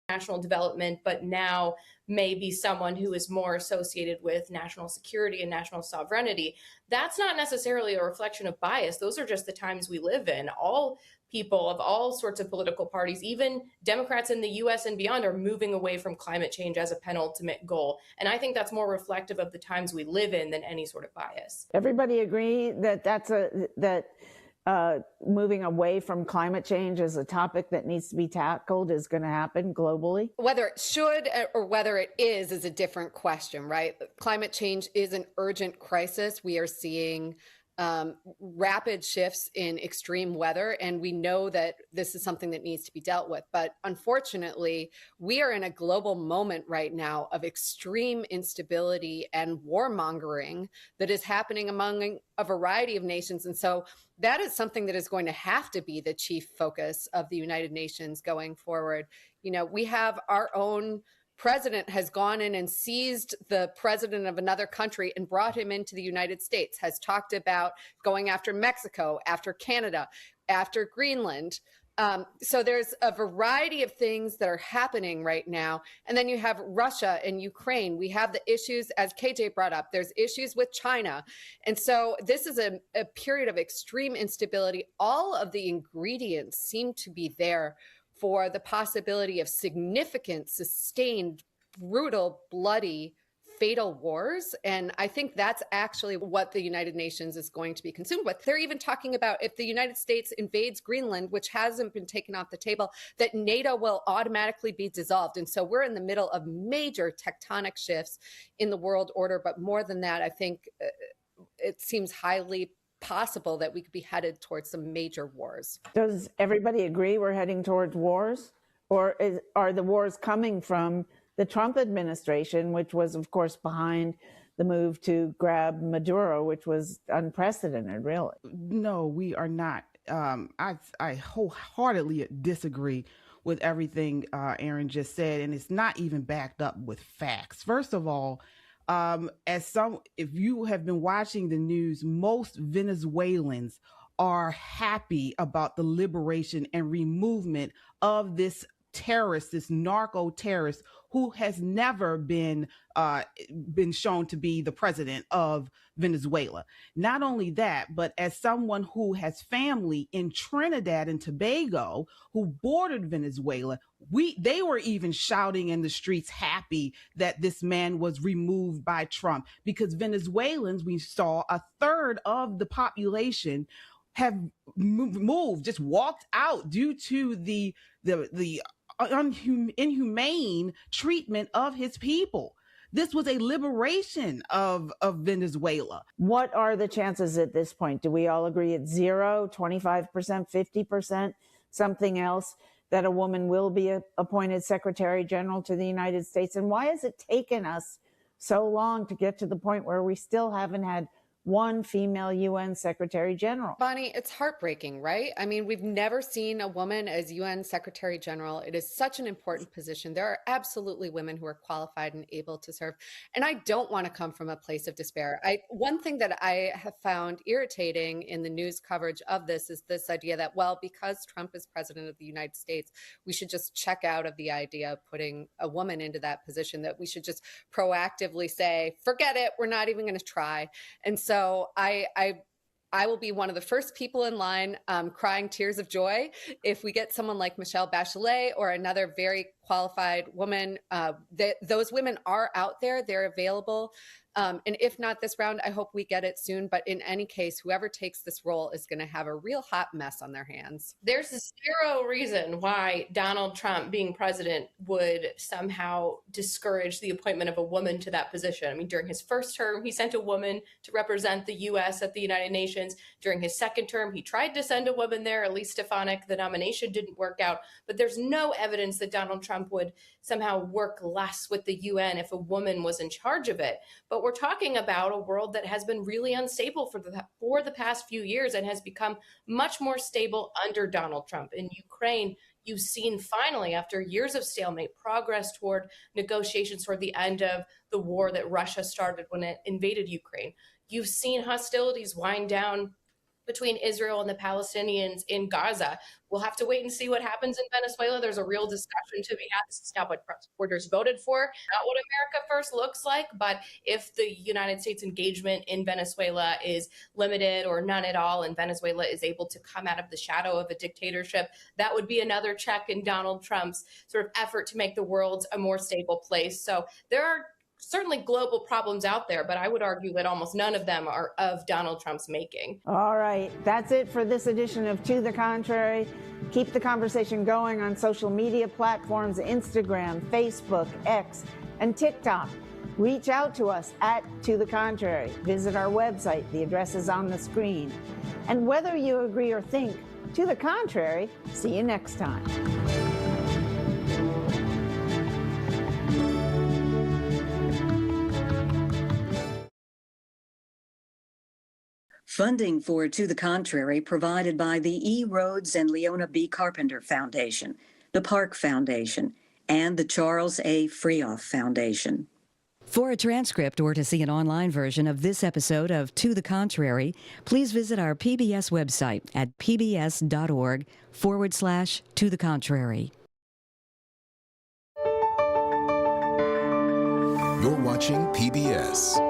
national development, but now may be someone who is more associated with national security and national sovereignty. That's not necessarily a reflection of bias. Those are just the times we live in. All people of all sorts of political parties, even Democrats in the US and beyond, are moving away from climate change as a penultimate goal. And I think that's more reflective of the times we live in than any sort of bias. Everybody agree that moving away from climate change as a topic that needs to be tackled is going to happen globally? Whether it should or whether it is a different question, right? Climate change is an urgent crisis. We are seeing rapid shifts in extreme weather, and we know that this is something that needs to be dealt with. But unfortunately, we are in a global moment right now of extreme instability and warmongering that is happening among a variety of nations. And so that is something that is going to have to be the chief focus of the United Nations going forward. You know, we have our own president has gone in and seized the president of another country and brought him into the United States, has talked about going after Mexico, after Canada, after Greenland. So there's a variety of things that are happening right now. And then you have Russia and Ukraine. We have the issues, as KJ brought up, there's issues with China. And so this is a period of extreme instability. All of the ingredients seem to be there for the possibility of significant, sustained, brutal, bloody, fatal wars. And I think that's actually what the United Nations is going to be consumed with. They're even talking about if the United States invades Greenland, which hasn't been taken off the table, that NATO will automatically be dissolved. And so we're in the middle of major tectonic shifts in the world order. But more than that, I think it seems highly possible that we could be headed towards some major wars. Does everybody agree we're heading towards wars? Or are the wars coming from the Trump administration, which was, of course, behind the move to grab Maduro, which was unprecedented, really? No, we are not. I wholeheartedly disagree with everything Aaron just said, and it's not even backed up with facts. First of all, if you have been watching the news, most Venezuelans are happy about the liberation and removement of this terrorist, this narco terrorist who has never been shown to be the president of Venezuela. Not only that, but as someone who has family in Trinidad and Tobago who bordered Venezuela, they were even shouting in the streets happy that this man was removed by Trump, because Venezuelans, we saw a third of the population have moved, just walked out due to the inhumane treatment of his people. This was a liberation of Venezuela. What are the chances at this point? Do we all agree it's 0, 25%, 50%, something else, that a woman will be appointed Secretary General to the United States? And why has it taken us so long to get to the point where we still haven't had one female UN Secretary General? Bonnie, it's heartbreaking, right? I mean, we've never seen a woman as UN Secretary General. It is such an important position. There are absolutely women who are qualified and able to serve. And I don't want to come from a place of despair. One thing that I have found irritating in the news coverage of this is this idea that, well, because Trump is president of the United States, we should just check out of the idea of putting a woman into that position, that we should just proactively say, forget it, we're not even going to try. And so I will be one of the first people in line crying tears of joy if we get someone like Michelle Bachelet or another very qualified woman. Those women are out there, they're available. And if not this round, I hope we get it soon. But in any case, whoever takes this role is going to have a real hot mess on their hands. There's zero reason why Donald Trump being president would somehow discourage the appointment of a woman to that position. I mean, during his first term, he sent a woman to represent the U.S. at the United Nations. During his second term, he tried to send a woman there, Elise Stefanik. The nomination didn't work out. But there's no evidence that Donald Trump would somehow work less with the UN if a woman was in charge of it. But we're talking about a world that has been really unstable for the past few years and has become much more stable under Donald Trump. In Ukraine, you've seen finally, after years of stalemate, progress toward negotiations toward the end of the war that Russia started when it invaded Ukraine. You've seen hostilities wind down between Israel and the Palestinians in Gaza. We'll have to wait and see what happens in Venezuela. There's a real discussion to be had. This is not what Trump supporters voted for, not what America First looks like. But if the United States engagement in Venezuela is limited or none at all, and Venezuela is able to come out of the shadow of a dictatorship, that would be another check in Donald Trump's sort of effort to make the world a more stable place. So there are certainly global problems out there, but I would argue that almost none of them are of Donald Trump's making. All right, that's it for this edition of To the Contrary. Keep the conversation going on social media platforms, Instagram, Facebook, X, and TikTok. Reach out to us at To the Contrary. Visit our website. The address is on the screen. And whether you agree or think to the contrary, see you next time. Funding for To the Contrary provided by the E. Rhodes and Leona B. Carpenter Foundation, the Park Foundation, and the Charles A. Freoff Foundation. For a transcript or to see an online version of this episode of To the Contrary, please visit our PBS website at pbs.org/To the Contrary. You're watching PBS.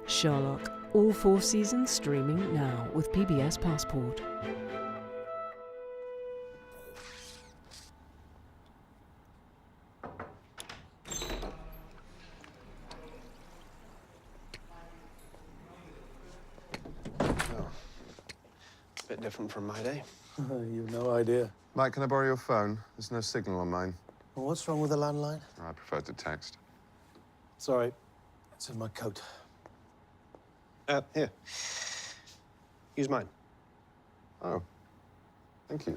Sherlock, all 4 seasons streaming now with PBS Passport. Bit different from my day. You've no idea. Mike, can I borrow your phone? There's no signal on mine. Well, what's wrong with the landline? I prefer to text. Sorry, it's in my coat. Here. Use mine. Oh, thank you.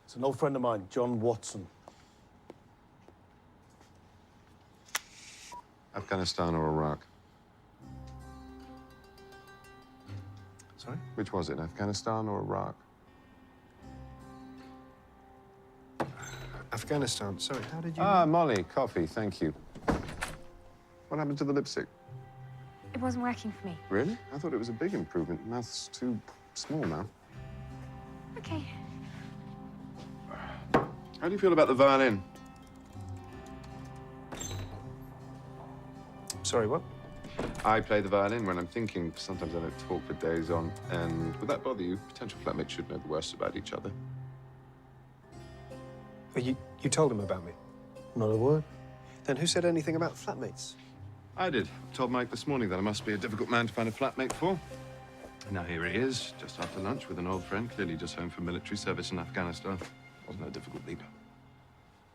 It's an old friend of mine, John Watson. Afghanistan or Iraq? Sorry? Which was it, Afghanistan or Iraq? Afghanistan. Sorry, how did you... Ah, Molly, coffee, thank you. What happened to the lipstick? It wasn't working for me. Really? I thought it was a big improvement. Mouth's too small now. Okay. How do you feel about the violin? Sorry, what? I play the violin when I'm thinking. Sometimes I don't talk for days on. And would that bother you? Potential flatmates should know the worst about each other. Well, you told him about me. Not a word. Then who said anything about flatmates? I did. Told Mike this morning that I must be a difficult man to find a flatmate for. Now here he is, just after lunch with an old friend, clearly just home from military service in Afghanistan. Wasn't a difficult lead.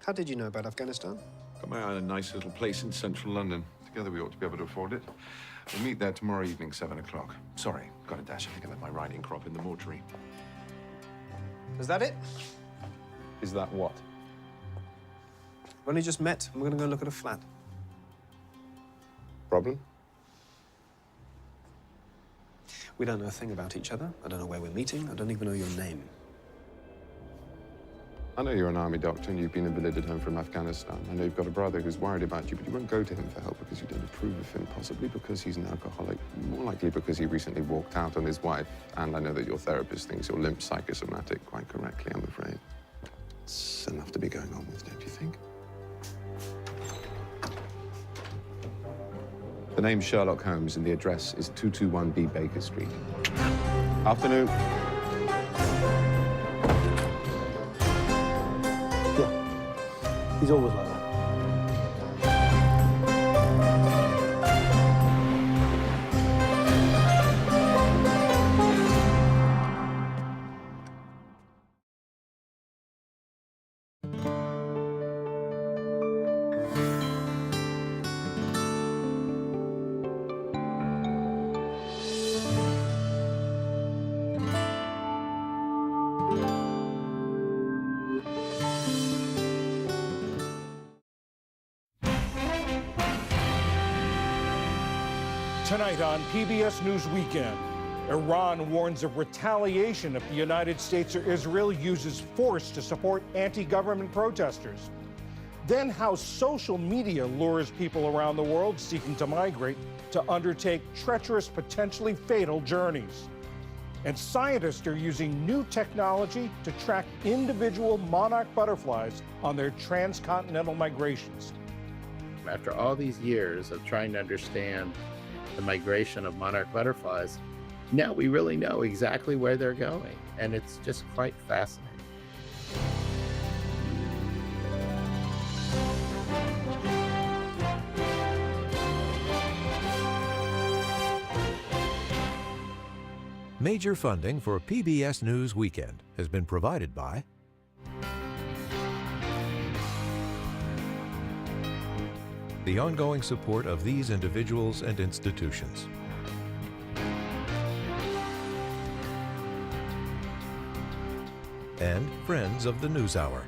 How did you know about Afghanistan? Got my eye on a nice little place in central London. Together we ought to be able to afford it. We'll meet there tomorrow evening, 7 o'clock. Sorry, got a dash. I think I left my riding crop in the mortuary. Is that it? Is that what? We've only just met, and we're going to go look at a flat. Problem? We don't know a thing about each other. I don't know where we're meeting. I don't even know your name. I know you're an army doctor and you've been invalided home from Afghanistan. I know you've got a brother who's worried about you, but you won't go to him for help because you don't approve of him, possibly because he's an alcoholic, more likely because he recently walked out on his wife. And I know that your therapist thinks you're limp psychosomatic, quite correctly, I'm afraid. It's enough to be going on with, don't you think? The name's Sherlock Holmes and the address is 221B Baker Street. Afternoon. Yeah, he's always like that. Tonight on PBS News Weekend, Iran warns of retaliation if the United States or Israel uses force to support anti-government protesters. Then how social media lures people around the world seeking to migrate to undertake treacherous, potentially fatal journeys. And scientists are using new technology to track individual monarch butterflies on their transcontinental migrations. After all these years of trying to understand the migration of monarch butterflies, now we really know exactly where they're going, and it's just quite fascinating. Major funding for PBS News Weekend has been provided by the ongoing support of these individuals and institutions. And Friends of the NewsHour.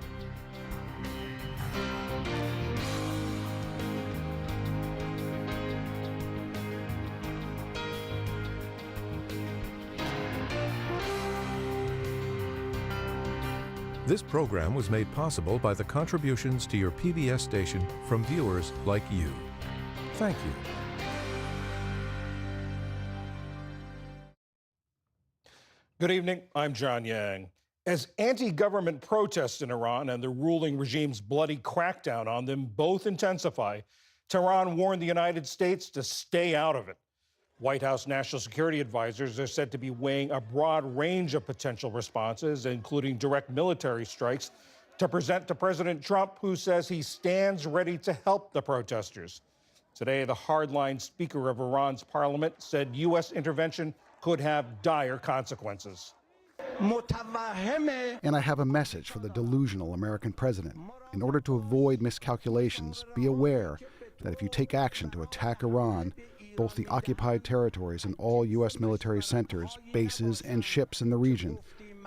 This program was made possible by the contributions to your PBS station from viewers like you. Thank you. Good evening, I'm John Yang. As anti-government protests in Iran and the ruling regime's bloody crackdown on them both intensify, Tehran warned the United States to stay out of it. White House national security advisors are said to be weighing a broad range of potential responses, including direct military strikes, to present to President Trump, who says he stands ready to help the protesters. Today, the hardline Speaker of Iran's parliament said U.S. intervention could have dire consequences. And I have a message for the delusional American president. In order to avoid miscalculations, be aware that if you take action to attack Iran, both the occupied territories and all U.S. military centers, bases, and ships in the region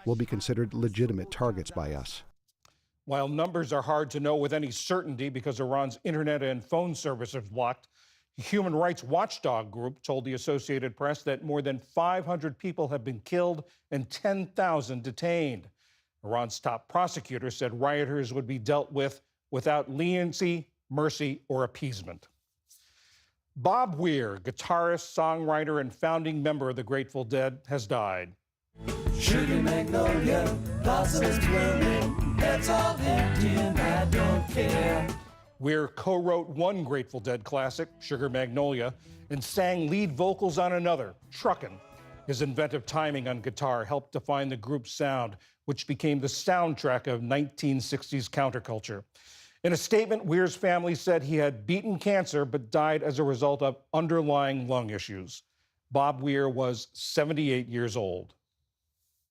will be considered legitimate targets by us. While numbers are hard to know with any certainty because Iran's internet and phone service are blocked, a human rights watchdog group told the Associated Press that more than 500 people have been killed and 10,000 detained. Iran's top prosecutor said rioters would be dealt with without leniency, mercy, or appeasement. Bob Weir, guitarist, songwriter, and founding member of the Grateful Dead, has died. Sugar magnolia, blossoms blooming, it's all empty and I don't care. Weir co-wrote one Grateful Dead classic, Sugar Magnolia, and sang lead vocals on another, Truckin'. His inventive timing on guitar helped define the group's sound, which became the soundtrack of 1960s counterculture. In a statement, Weir's family said he had beaten cancer but died as a result of underlying lung issues. Bob Weir was 78 years old.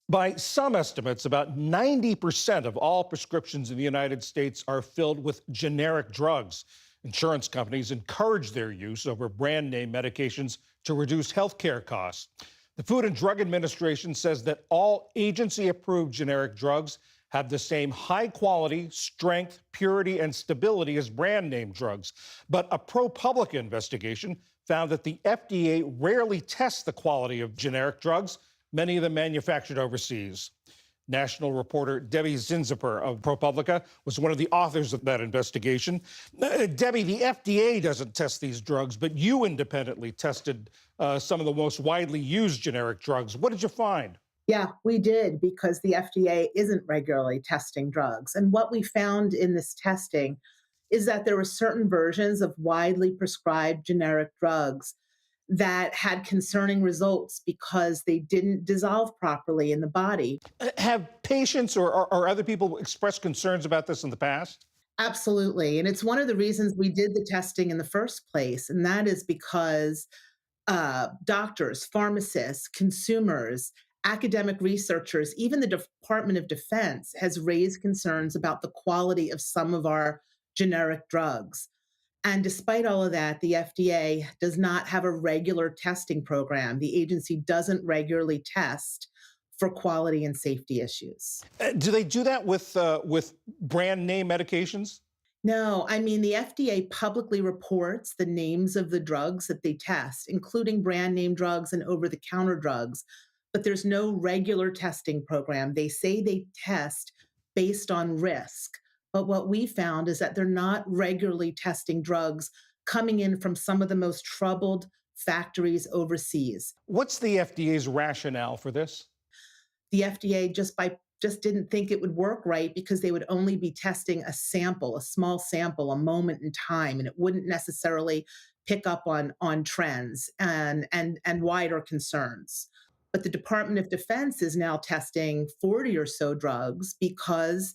By some estimates, about 90% of all prescriptions in the United States are filled with generic drugs. Insurance companies encourage their use over brand name medications to reduce health care costs. The Food and Drug Administration says that all agency-approved generic drugs have the same high quality, strength, purity, and stability as brand name drugs. But a ProPublica investigation found that the FDA rarely tests the quality of generic drugs, many of them manufactured overseas. National reporter Debbie Zinziper of ProPublica was one of the authors of that investigation. Debbie, the FDA doesn't test these drugs, but you independently tested some of the most widely used generic drugs. What did you find? Yeah, we did, because the FDA isn't regularly testing drugs. And what we found in this testing is that there were certain versions of widely prescribed generic drugs that had concerning results because they didn't dissolve properly in the body. Have patients or other people expressed concerns about this in the past? Absolutely. And it's one of the reasons we did the testing in the first place. And that is because doctors, pharmacists, consumers, academic researchers, even the Department of Defense has raised concerns about the quality of some of our generic drugs. And despite all of that, the FDA does not have a regular testing program. The agency doesn't regularly test for quality and safety issues. Do they do that with brand name medications? No, I mean, the FDA publicly reports the names of the drugs that they test, including brand name drugs and over-the-counter drugs, but there's no regular testing program. They say they test based on risk, But what we found is that they're not regularly testing drugs coming in from some of the most troubled factories overseas. What's the FDA's rationale for this? The FDA just didn't think it would work right because they would only be testing a sample, a small sample, a moment in time, and it wouldn't necessarily pick up on trends and wider concerns. But the Department of Defense is now testing 40 or so drugs because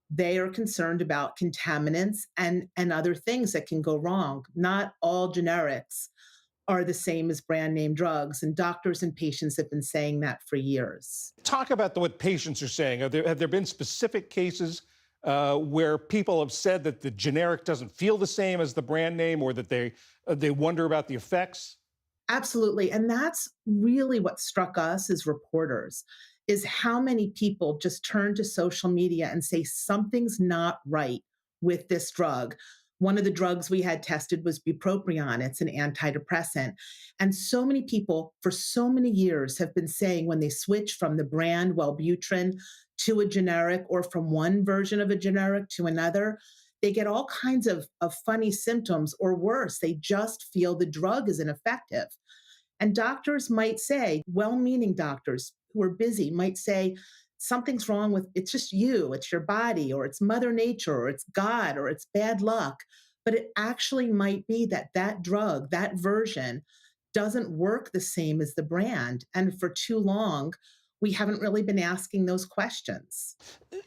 they are concerned about contaminants and other things that can go wrong. Not all generics are the same as brand name drugs, and doctors and patients have been saying that for years. Talk about what patients are saying. Have there been specific cases where people have said that the generic doesn't feel the same as the brand name, or that they wonder about the effects? Absolutely. And that's really what struck us as reporters, is how many people just turn to social media and say something's not right with this drug. One of the drugs we had tested was bupropion. It's an antidepressant. And so many people for so many years have been saying when they switch from the brand Wellbutrin to a generic, or from one version of a generic to another, they get all kinds of funny symptoms, or worse, they just feel the drug is ineffective. And doctors might say, well-meaning doctors who are busy might say, something's wrong with, it's just you, it's your body, or it's Mother Nature, or it's God, or it's bad luck. But it actually might be that that drug, that version, doesn't work the same as the brand. And for too long, we haven't really been asking those questions.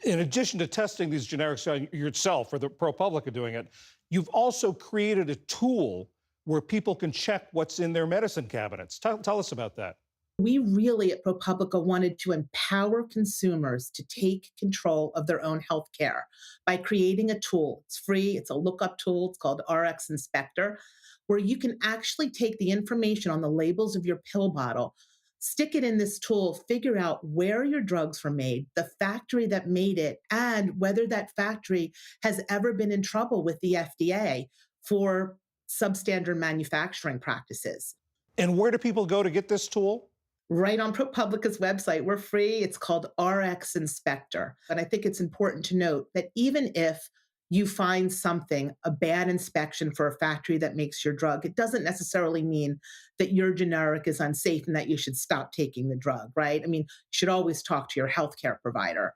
In addition to testing these generics yourself, or the ProPublica doing it, you've also created a tool where people can check what's in their medicine cabinets. Tell us about that. We really at ProPublica wanted to empower consumers to take control of their own healthcare by creating a tool. It's free, it's a lookup tool, it's called RX Inspector, where you can actually take the information on the labels of your pill bottle, stick it in this tool, figure out where your drugs were made, the factory that made it, and whether that factory has ever been in trouble with the FDA for substandard manufacturing practices. And where do people go to get this tool? Right on ProPublica's website. We're free. It's called RX Inspector. And I think it's important to note that even if you find something, a bad inspection for a factory that makes your drug, it doesn't necessarily mean that your generic is unsafe and that you should stop taking the drug, right? I mean, you should always talk to your healthcare provider.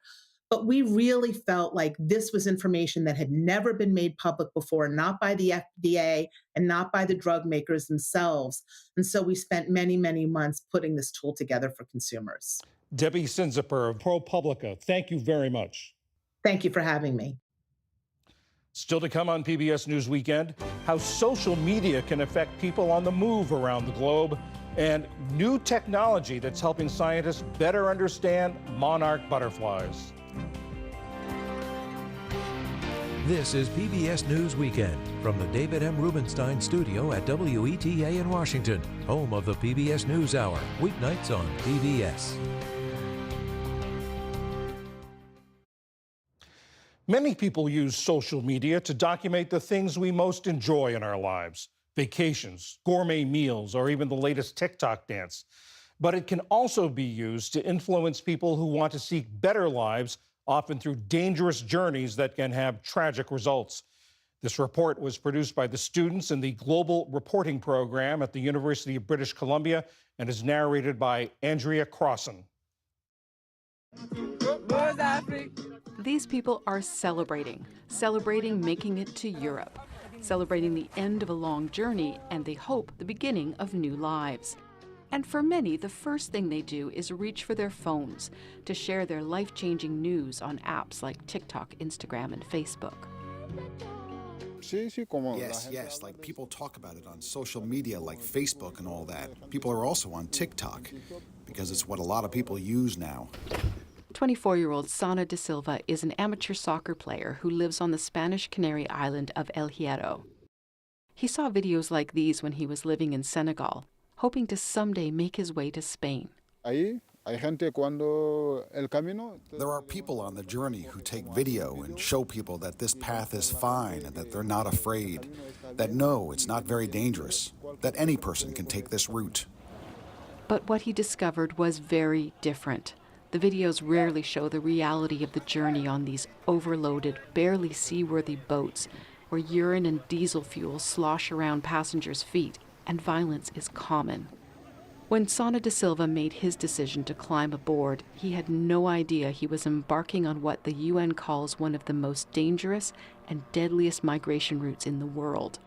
But we really felt like this was information that had never been made public before, not by the FDA and not by the drug makers themselves. And so we spent many, many months putting this tool together for consumers. Debbie Sinziper of ProPublica, thank you very much. Thank you for having me. Still to come on PBS News Weekend, how social media can affect people on the move around the globe, and new technology that's helping scientists better understand monarch butterflies. This is PBS News Weekend from the David M. Rubenstein studio at WETA in Washington, home of the PBS NewsHour, weeknights on PBS. Many people use social media to document the things we most enjoy in our lives: vacations, gourmet meals, or even the latest TikTok dance. But it can also be used to influence people who want to seek better lives, often through dangerous journeys that can have tragic results. This report was produced by the students in the Global Reporting Program at the University of British Columbia and is narrated by Andrea Crossan. These people are celebrating making it to Europe, celebrating the end of a long journey and they hope the beginning of new lives. And for many, the first thing they do is reach for their phones to share their life-changing news on apps like TikTok, Instagram, and Facebook. Yes, like people talk about it on social media like Facebook and all that. People are also on TikTok because it's what a lot of people use now. 24-year-old Sana de Silva is an amateur soccer player who lives on the Spanish Canary island of El Hierro. He saw videos like these when he was living in Senegal, hoping to someday make his way to Spain. There are people on the journey who take video and show people that this path is fine and that they're not afraid, that no, it's not very dangerous, that any person can take this route. But what he discovered was very different. The videos rarely show the reality of the journey on these overloaded, barely seaworthy boats where urine and diesel fuel slosh around passengers' feet and violence is common. When Sana da Silva made his decision to climb aboard, he had no idea he was embarking on what the UN calls one of the most dangerous and deadliest migration routes in the world.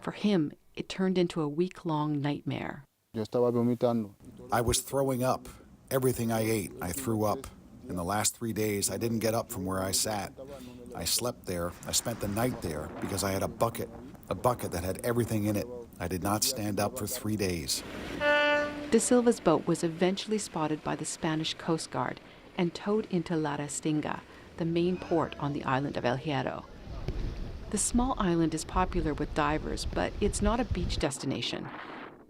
For him, it turned into a week-long nightmare. I was throwing up. Everything I ate, I threw up. In the last 3 days, I didn't get up from where I sat. I slept there. I spent the night there because I had a bucket that had everything in it. I did not stand up for 3 days. Da Silva's boat was eventually spotted by the Spanish Coast Guard and towed into La Restinga, the main port on the island of El Hierro. The small island is popular with divers, but it's not a beach destination.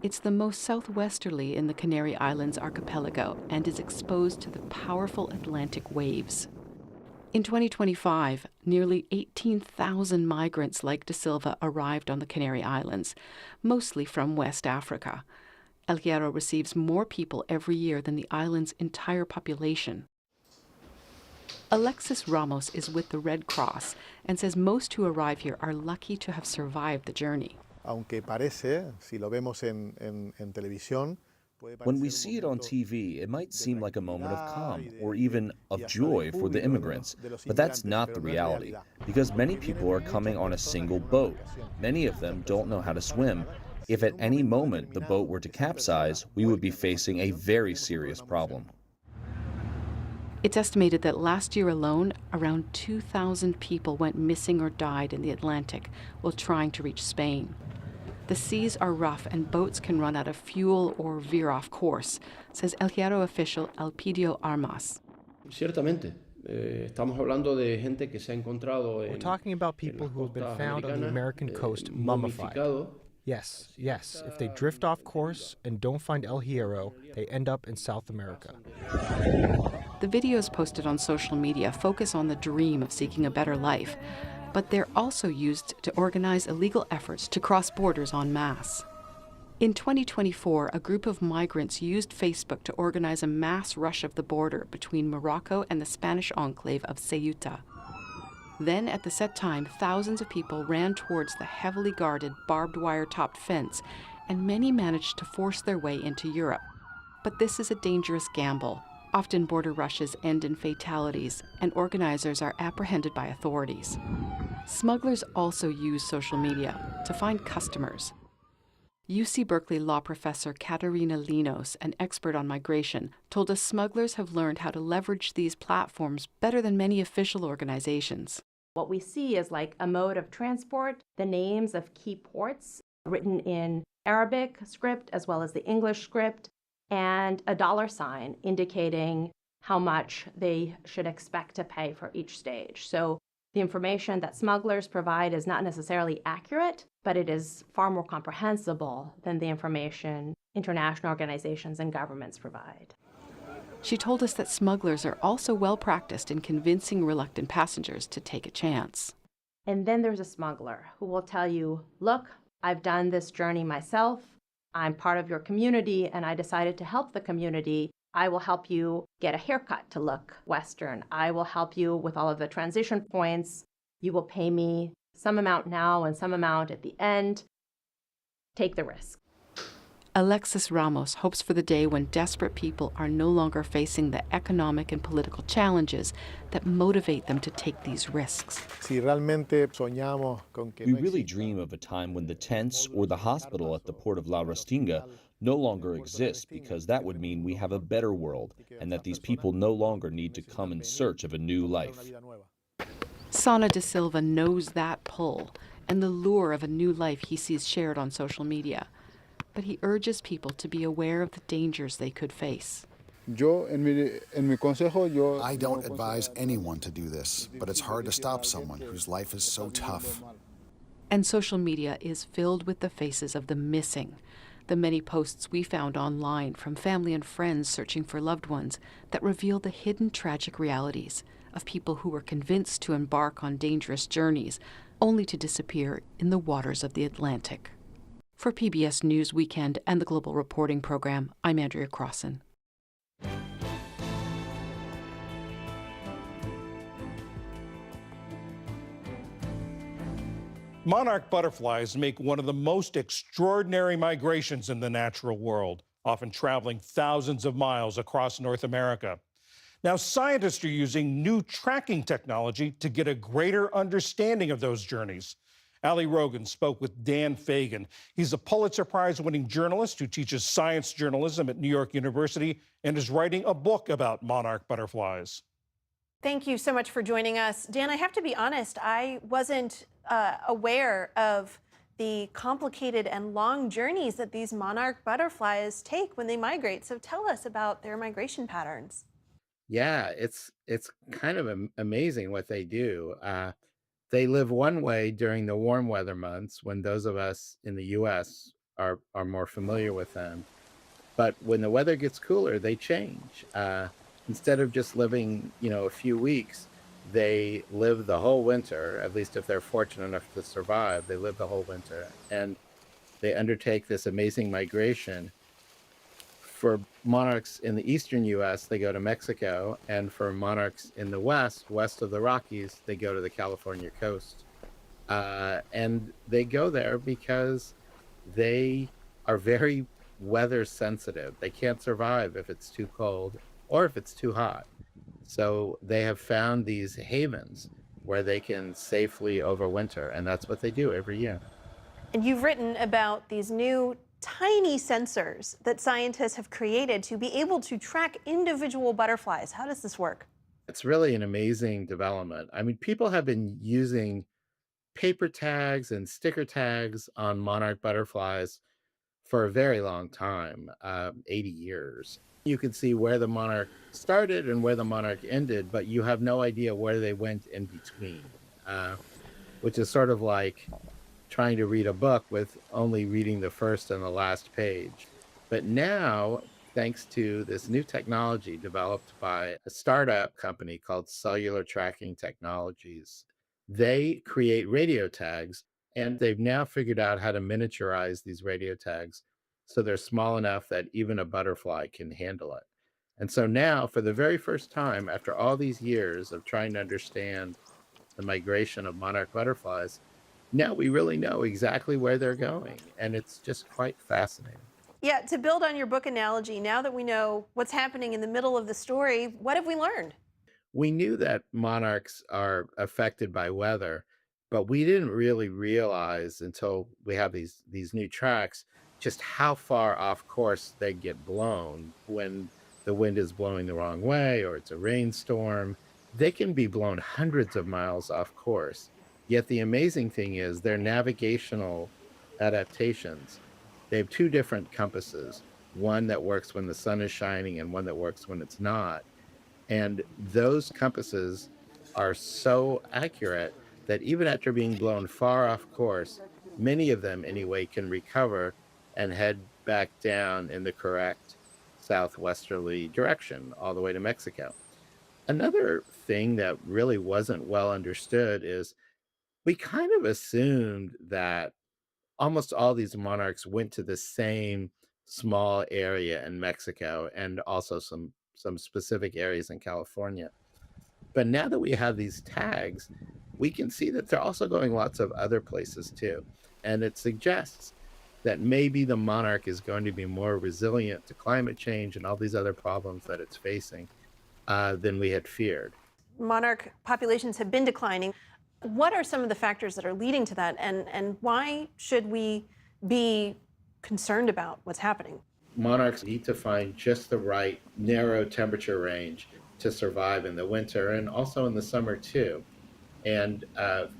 It's the most southwesterly in the Canary Islands archipelago and is exposed to the powerful Atlantic waves. In 2025, nearly 18,000 migrants like Da Silva arrived on the Canary Islands, mostly from West Africa. El Hierro receives more people every year than the island's entire population. Alexis Ramos is with the Red Cross and says most who arrive here are lucky to have survived the journey. When we see it on TV, it might seem like a moment of calm or even of joy for the immigrants, but that's not the reality, because many people are coming on a single boat. Many of them don't know how to swim. If at any moment the boat were to capsize, we would be facing a very serious problem. It's estimated that last year alone, around 2,000 people went missing or died in the Atlantic while trying to reach Spain. The seas are rough and boats can run out of fuel or veer off course, says El Hierro official Elpidio Armas. We're talking about people who have been found on the American coast mummified. Yes, if they drift off course and don't find El Hierro, they end up in South America. The videos posted on social media focus on the dream of seeking a better life, but they're also used to organize illegal efforts to cross borders en masse. In 2024, a group of migrants used Facebook to organize a mass rush of the border between Morocco and the Spanish enclave of Ceuta. Then, at the set time, thousands of people ran towards the heavily guarded, barbed wire-topped fence, and many managed to force their way into Europe. But this is a dangerous gamble. Often border rushes end in fatalities, and organizers are apprehended by authorities. Smugglers also use social media to find customers. UC Berkeley law professor Katerina Linos, an expert on migration, told us smugglers have learned how to leverage these platforms better than many official organizations. What we see is like a mode of transport, the names of key ports written in Arabic script as well as the English script, and a $ indicating how much they should expect to pay for each stage. So the information that smugglers provide is not necessarily accurate, but it is far more comprehensible than the information international organizations and governments provide. She told us that smugglers are also well practiced in convincing reluctant passengers to take a chance. And then there's a smuggler who will tell you, look, I've done this journey myself. I'm part of your community and I decided to help the community. I will help you get a haircut to look Western. I will help you with all of the transition points. You will pay me some amount now and some amount at the end. Take the risk. Alexis Ramos hopes for the day when desperate people are no longer facing the economic and political challenges that motivate them to take these risks. We really dream of a time when the tents or the hospital at the port of La Restinga no longer exists, because that would mean we have a better world and that these people no longer need to come in search of a new life. Sana da Silva knows that pull and the lure of a new life he sees shared on social media. But he urges people to be aware of the dangers they could face. I don't advise anyone to do this, but it's hard to stop someone whose life is so tough. And social media is filled with the faces of the missing, the many posts we found online from family and friends searching for loved ones that reveal the hidden tragic realities of people who were convinced to embark on dangerous journeys only to disappear in the waters of the Atlantic. For PBS News Weekend and the Global Reporting Program, I'm Andrea Crossan. Monarch butterflies make one of the most extraordinary migrations in the natural world, often traveling thousands of miles across North America. Now, scientists are using new tracking technology to get a greater understanding of those journeys. Ali Rogan spoke with Dan Fagan. He's a Pulitzer Prize-winning journalist who teaches science journalism at New York University and is writing a book about monarch butterflies. Thank you so much for joining us. Dan, I have to be honest, I wasn't aware of the complicated and long journeys that these monarch butterflies take when they migrate. So tell us about their migration patterns. Yeah, it's kind of amazing what they do. They live one way during the warm weather months when those of us in the U.S. are more familiar with them. But when the weather gets cooler, they change. Instead of just living, a few weeks, they live the whole winter, at least if they're fortunate enough to survive. They live the whole winter, and they undertake this amazing migration. For monarchs in the eastern U.S., they go to Mexico, and for monarchs in the west of the Rockies, they go to the California coast. And they go there because they are very weather sensitive. They can't survive if it's too cold or if it's too hot. So they have found these havens where they can safely overwinter, and that's what they do every year. And you've written about these new tiny sensors that scientists have created to be able to track individual butterflies. How does this work? It's really an amazing development. I mean, people have been using paper tags and sticker tags on monarch butterflies for a very long time, 80 years. You can see where the monarch started and where the monarch ended, but you have no idea where they went in between, which is sort of like trying to read a book with only reading the first and the last page. But now, thanks to this new technology developed by a startup company called Cellular Tracking Technologies, they create radio tags, and they've now figured out how to miniaturize these radio tags so they're small enough that even a butterfly can handle it. And so now, for the very first time, after all these years of trying to understand the migration of monarch butterflies, now we really know exactly where they're going, and it's just quite fascinating. Yeah, to build on your book analogy, now that we know what's happening in the middle of the story, what have we learned? We knew that monarchs are affected by weather, but we didn't really realize until we have these new tracks just how far off course they get blown when the wind is blowing the wrong way or it's a rainstorm. They can be blown hundreds of miles off course. Yet the amazing thing is their navigational adaptations. They have two different compasses, one that works when the sun is shining and one that works when it's not. And those compasses are so accurate that even after being blown far off course, many of them anyway can recover and head back down in the correct southwesterly direction all the way to Mexico. Another thing that really wasn't well understood is we kind of assumed that almost all these monarchs went to the same small area in Mexico and also some specific areas in California. But now that we have these tags, we can see that they're also going lots of other places too. And it suggests that maybe the monarch is going to be more resilient to climate change and all these other problems that it's facing than we had feared. Monarch populations have been declining. What are some of the factors that are leading to that, and why should we be concerned about what's happening? Monarchs need to find just the right narrow temperature range to survive in the winter and also in the summer too. And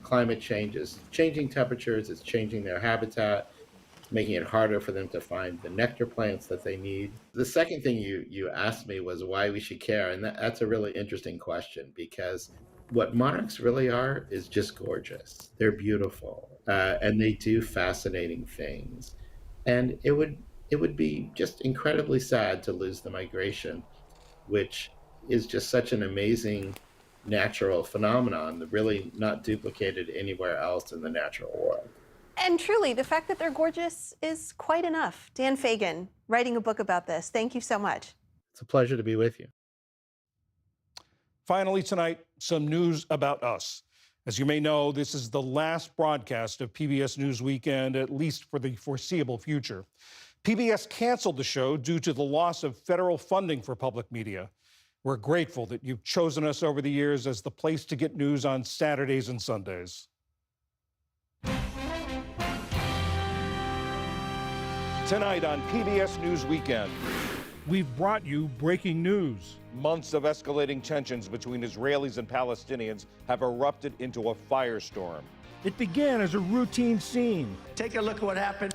climate change is changing temperatures, it's changing their habitat, it's making it harder for them to find the nectar plants that they need. The second thing you asked me was why we should care, and that's a really interesting question, because what monarchs really are is just gorgeous. They're beautiful, and they do fascinating things. And it would be just incredibly sad to lose the migration, which is just such an amazing natural phenomenon, really not duplicated anywhere else in the natural world. And truly, the fact that they're gorgeous is quite enough. Dan Fagan, writing a book about this. Thank you so much. It's a pleasure to be with you. Finally tonight, some news about us. As you may know, this is the last broadcast of PBS News Weekend, at least for the foreseeable future. PBS canceled the show due to the loss of federal funding for public media. We're grateful that you've chosen us over the years as the place to get news on Saturdays and Sundays. Tonight on PBS News Weekend, we've brought you breaking news. Months of escalating tensions between Israelis and Palestinians have erupted into a firestorm. It began as a routine scene. Take a look at what happened.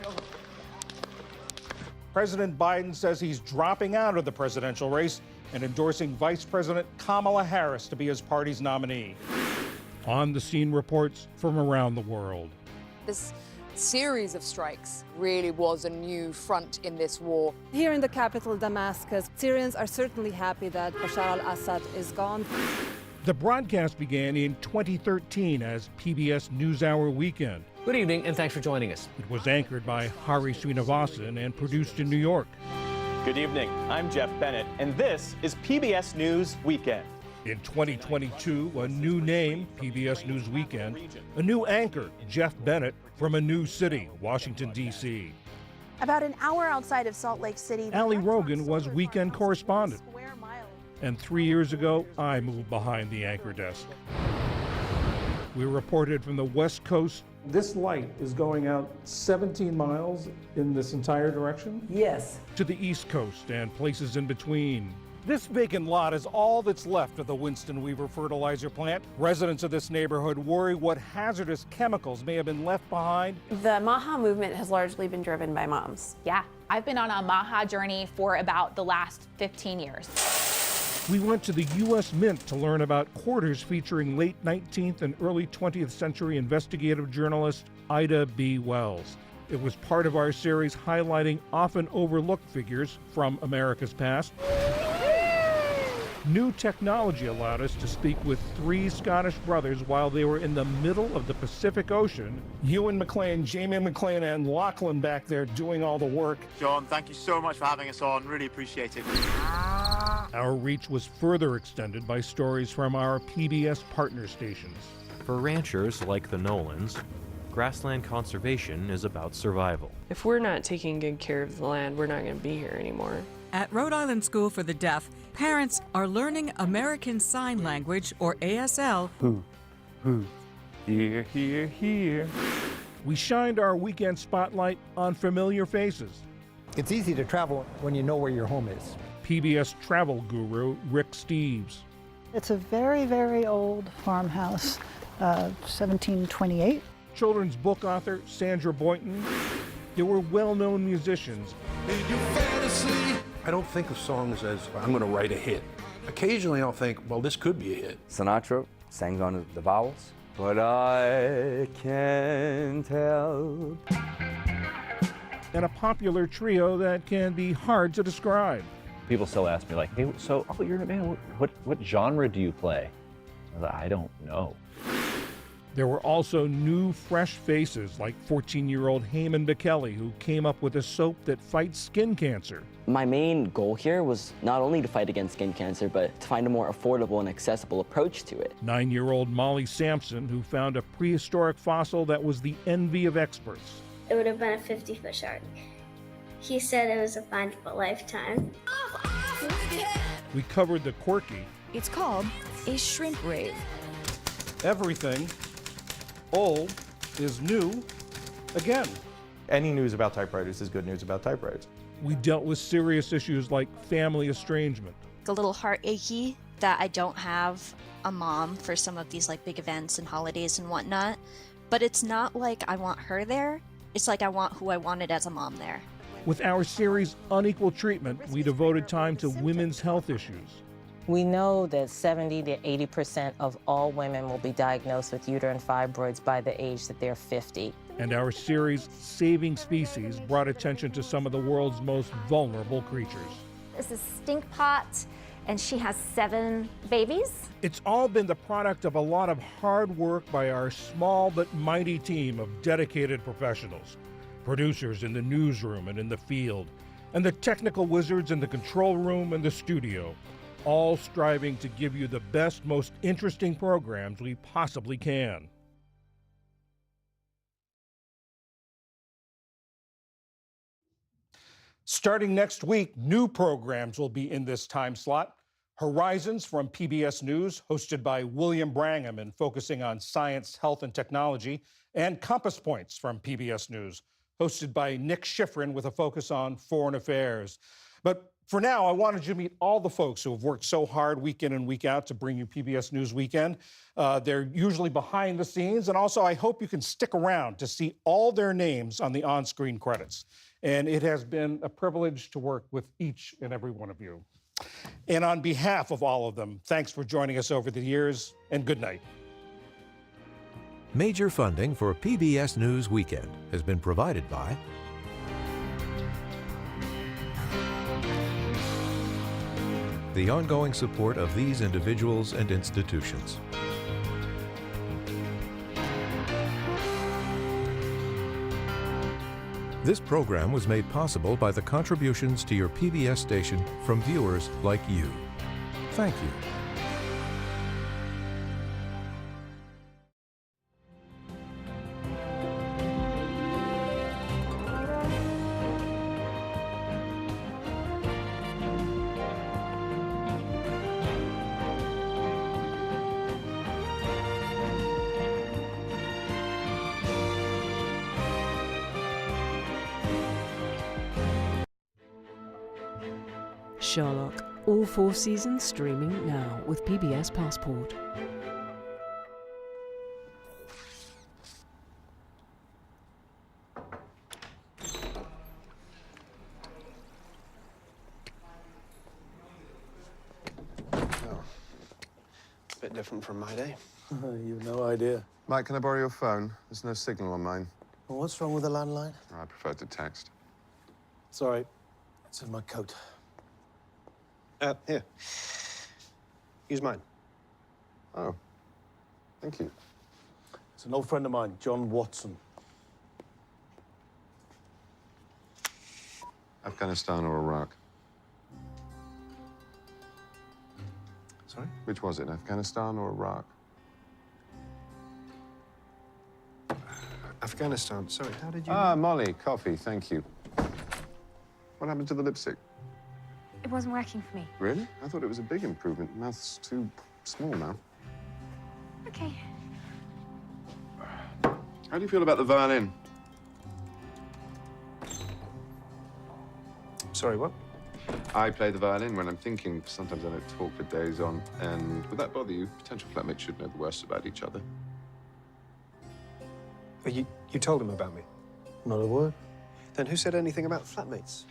President Biden says he's dropping out of the presidential race and endorsing Vice President Kamala Harris to be his party's nominee. On the scene reports from around the world. This series of strikes really was a new front in this war. Here in the capital, Damascus, Syrians are certainly happy that Bashar al-Assad is gone. The broadcast began in 2013 as PBS NewsHour Weekend. Good evening, and thanks for joining us. It was anchored by Hari Srinivasan and produced in New York. Good evening, I'm Jeff Bennett, and this is PBS News Weekend. In 2022, a new name, PBS News Weekend, a new anchor, Jeff Bennett, from a new city, Washington, D.C. About an hour outside of Salt Lake City, Ali Rogan was weekend correspondent. And 3 years ago, I moved behind the anchor desk. We reported from the West Coast. This light is going out 17 miles in this entire direction? Yes. To the East Coast and places in between. This vacant lot is all that's left of the Winston Weaver fertilizer plant. Residents of this neighborhood worry what hazardous chemicals may have been left behind. The MAHA movement has largely been driven by moms. Yeah, I've been on a MAHA journey for about the last 15 years. We went to the U.S. Mint to learn about quarters featuring late 19th and early 20th century investigative journalist Ida B. Wells. It was part of our series highlighting often overlooked figures from America's past. New technology allowed us to speak with 3 Scottish brothers while they were in the middle of the Pacific Ocean. Ewan McLean, Jamie McLean, and Lachlan back there doing all the work. John, thank you so much for having us on. Really appreciate it. Our reach was further extended by stories from our PBS partner stations. For ranchers like the Nolans, grassland conservation is about survival. If we're not taking good care of the land, we're not going to be here anymore. At Rhode Island School for the Deaf, parents are learning American Sign Language, or ASL. Here, here, here. We shined our weekend spotlight on familiar faces. It's easy to travel when you know where your home is. PBS travel guru Rick Steves. It's a very, very old farmhouse, 1728. Children's book author Sandra Boynton. There were well-known musicians. I don't think of songs as, I'm going to write a hit. Occasionally I'll think, well, this could be a hit. Sinatra sang on the vowels, but I can't help. And a popular trio that can be hard to describe. People still ask me, like, hey, so, you're in a band, what genre do you play? I don't know. There were also new, fresh faces like 14-year-old Heyman McKelly, who came up with a soap that fights skin cancer. My main goal here was not only to fight against skin cancer, but to find a more affordable and accessible approach to it. 9-year-old Molly Sampson, who found a prehistoric fossil that was the envy of experts. It would have been a 50-foot shark. He said it was a find of a lifetime. We covered the quirky. It's called a shrimp rave. Everything old is new again. Any news about typewriters is good news about typewriters. We dealt with serious issues like family estrangement. It's a little heart achy that I don't have a mom for some of these like big events and holidays and whatnot. But it's not like I want her there. It's like I want who I wanted as a mom there. With our series Unequal Treatment, we devoted time to women's health issues. We know that 70 to 80% of all women will be diagnosed with uterine fibroids by the age that they're 50. And our series Saving Species brought attention to some of the world's most vulnerable creatures. This is Stink Pot, and she has 7 babies. It's all been the product of a lot of hard work by our small but mighty team of dedicated professionals, producers in the newsroom and in the field, and the technical wizards in the control room and the studio. all striving to give you the best, most interesting programs we possibly can. Starting next week, new programs will be in this time slot. Horizons from PBS News, hosted by William Brangham and focusing on science, health, and technology, and Compass Points from PBS News, hosted by Nick Schifrin with a focus on foreign affairs. But for now, I wanted you to meet all the folks who have worked so hard week in and week out to bring you PBS News Weekend. They're usually behind the scenes, and also I hope you can stick around to see all their names on the on-screen credits. And it has been a privilege to work with each and every one of you. And on behalf of all of them, thanks for joining us over the years, and good night. Major funding for PBS News Weekend has been provided by the ongoing support of these individuals and institutions. This program was made possible by the contributions to your PBS station from viewers like you. Thank you. Sherlock, all 4 seasons streaming now with PBS Passport. Bit different from my day. You've no idea. Mike, can I borrow your phone? There's no signal on mine. Well, what's wrong with the landline? I prefer to text. Sorry, it's in my coat. Here. Use mine. Oh, thank you. It's an old friend of mine, John Watson. Afghanistan or Iraq? Sorry? Which was it, Afghanistan or Iraq? Afghanistan. Sorry, how did you... Ah, Molly, coffee, thank you. What happened to the lipstick? It wasn't working for me. Really? I thought it was a big improvement. Mouth's too small now. Okay. How do you feel about the violin? Sorry, what? I play the violin when I'm thinking. Sometimes I don't talk for days on. And would that bother you? Potential flatmates should know the worst about each other. Well, you told him about me? Not a word. Then who said anything about flatmates?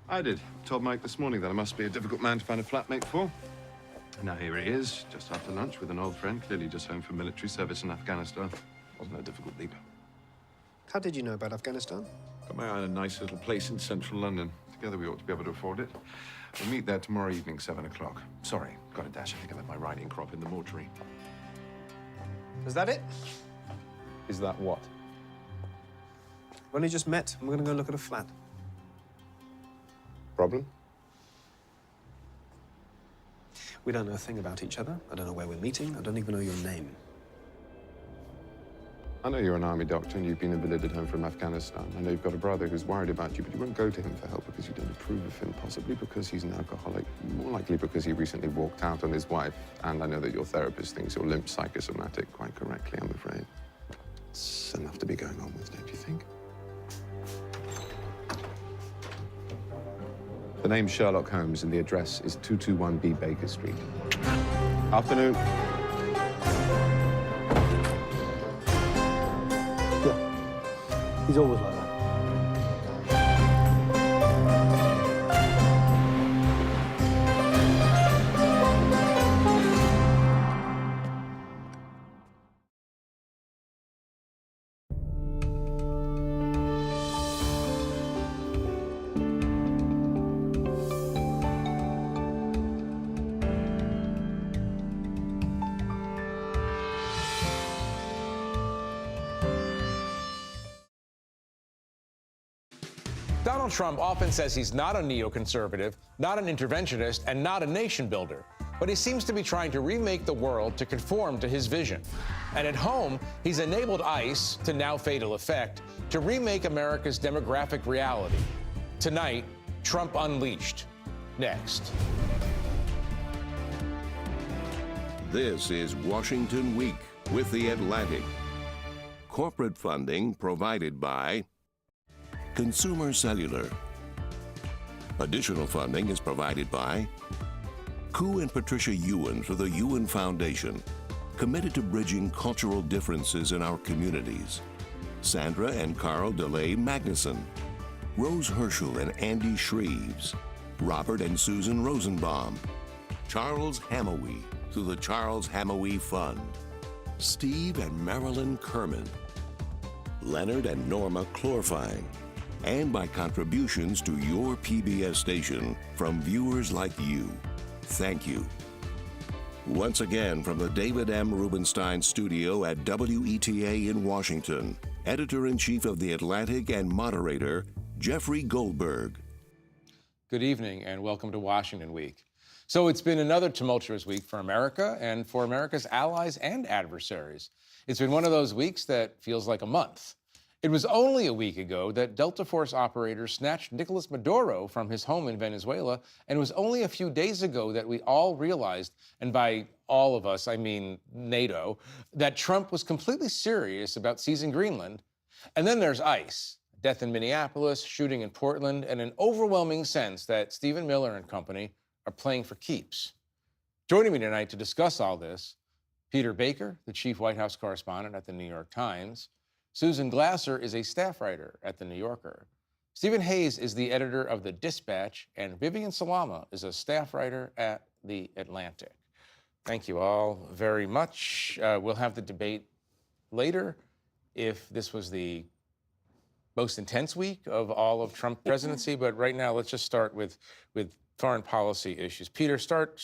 I did. Told Mike this morning that I must be a difficult man to find a flatmate for. And now here he is, just after lunch with an old friend, clearly just home from military service in Afghanistan. Wasn't a difficult leap. How did you know about Afghanistan? Got my eye on a nice little place in central London. Together we ought to be able to afford it. We'll meet there tomorrow evening, 7 o'clock. Sorry, got a dash. I think I left my riding crop in the mortuary. Is that it? Is that what? We only just met, and we're going to go look at a flat. Problem? We don't know a thing about each other. I don't know where we're meeting. I don't even know your name. I know you're an army doctor and you've been invalided home from Afghanistan. I know you've got a brother who's worried about you, but you won't go to him for help because you don't approve of him, possibly because he's an alcoholic, more likely because he recently walked out on his wife. And I know that your therapist thinks you're limp psychosomatic, quite correctly, I'm afraid. It's enough to be going on with, don't you think? The name's Sherlock Holmes and the address is 221B Baker Street. Afternoon. Yeah, he's always like that. Donald Trump often says he's not a neoconservative, not an interventionist, and not a nation builder. but he seems to be trying to remake the world to conform to his vision. And at home, he's enabled ICE, to now fatal effect, to remake America's demographic reality. Tonight, Trump Unleashed. Next. This is Washington Week with The Atlantic. Corporate funding provided by Consumer Cellular. Additional funding is provided by Koo and Patricia Ewan for the Ewan Foundation, committed to bridging cultural differences in our communities. Sandra and Carl DeLay Magnuson, Rose Herschel and Andy Shreves, Robert and Susan Rosenbaum, Charles Hamawi through the Charles Hamawi Fund, Steve and Marilyn Kerman, Leonard and Norma Chlorfine, and by contributions to your PBS station from viewers like you. Thank you. Once again, from the David M. Rubenstein studio at WETA in Washington, Editor-in-Chief of The Atlantic and moderator, Jeffrey Goldberg. Good evening and welcome to Washington Week. So it's been another tumultuous week for America and for America's allies and adversaries. It's been one of those weeks that feels like a month. It was only a week ago that Delta Force operators snatched Nicolas Maduro from his home in Venezuela, and it was only a few days ago that we all realized, and by all of us, I mean NATO, that Trump was completely serious about seizing Greenland. And then there's ICE, death in Minneapolis, shooting in Portland, and an overwhelming sense that Stephen Miller and company are playing for keeps. Joining me tonight to discuss all this, Peter Baker, the chief White House correspondent at the New York Times. Susan Glasser is a staff writer at The New Yorker. Stephen Hayes is the editor of The Dispatch, and Vivian Salama is a staff writer at The Atlantic. Thank you all very much. We'll have the debate later. If this was the most intense week of all of Trump's presidency, but right now let's just start with foreign policy issues. Peter, start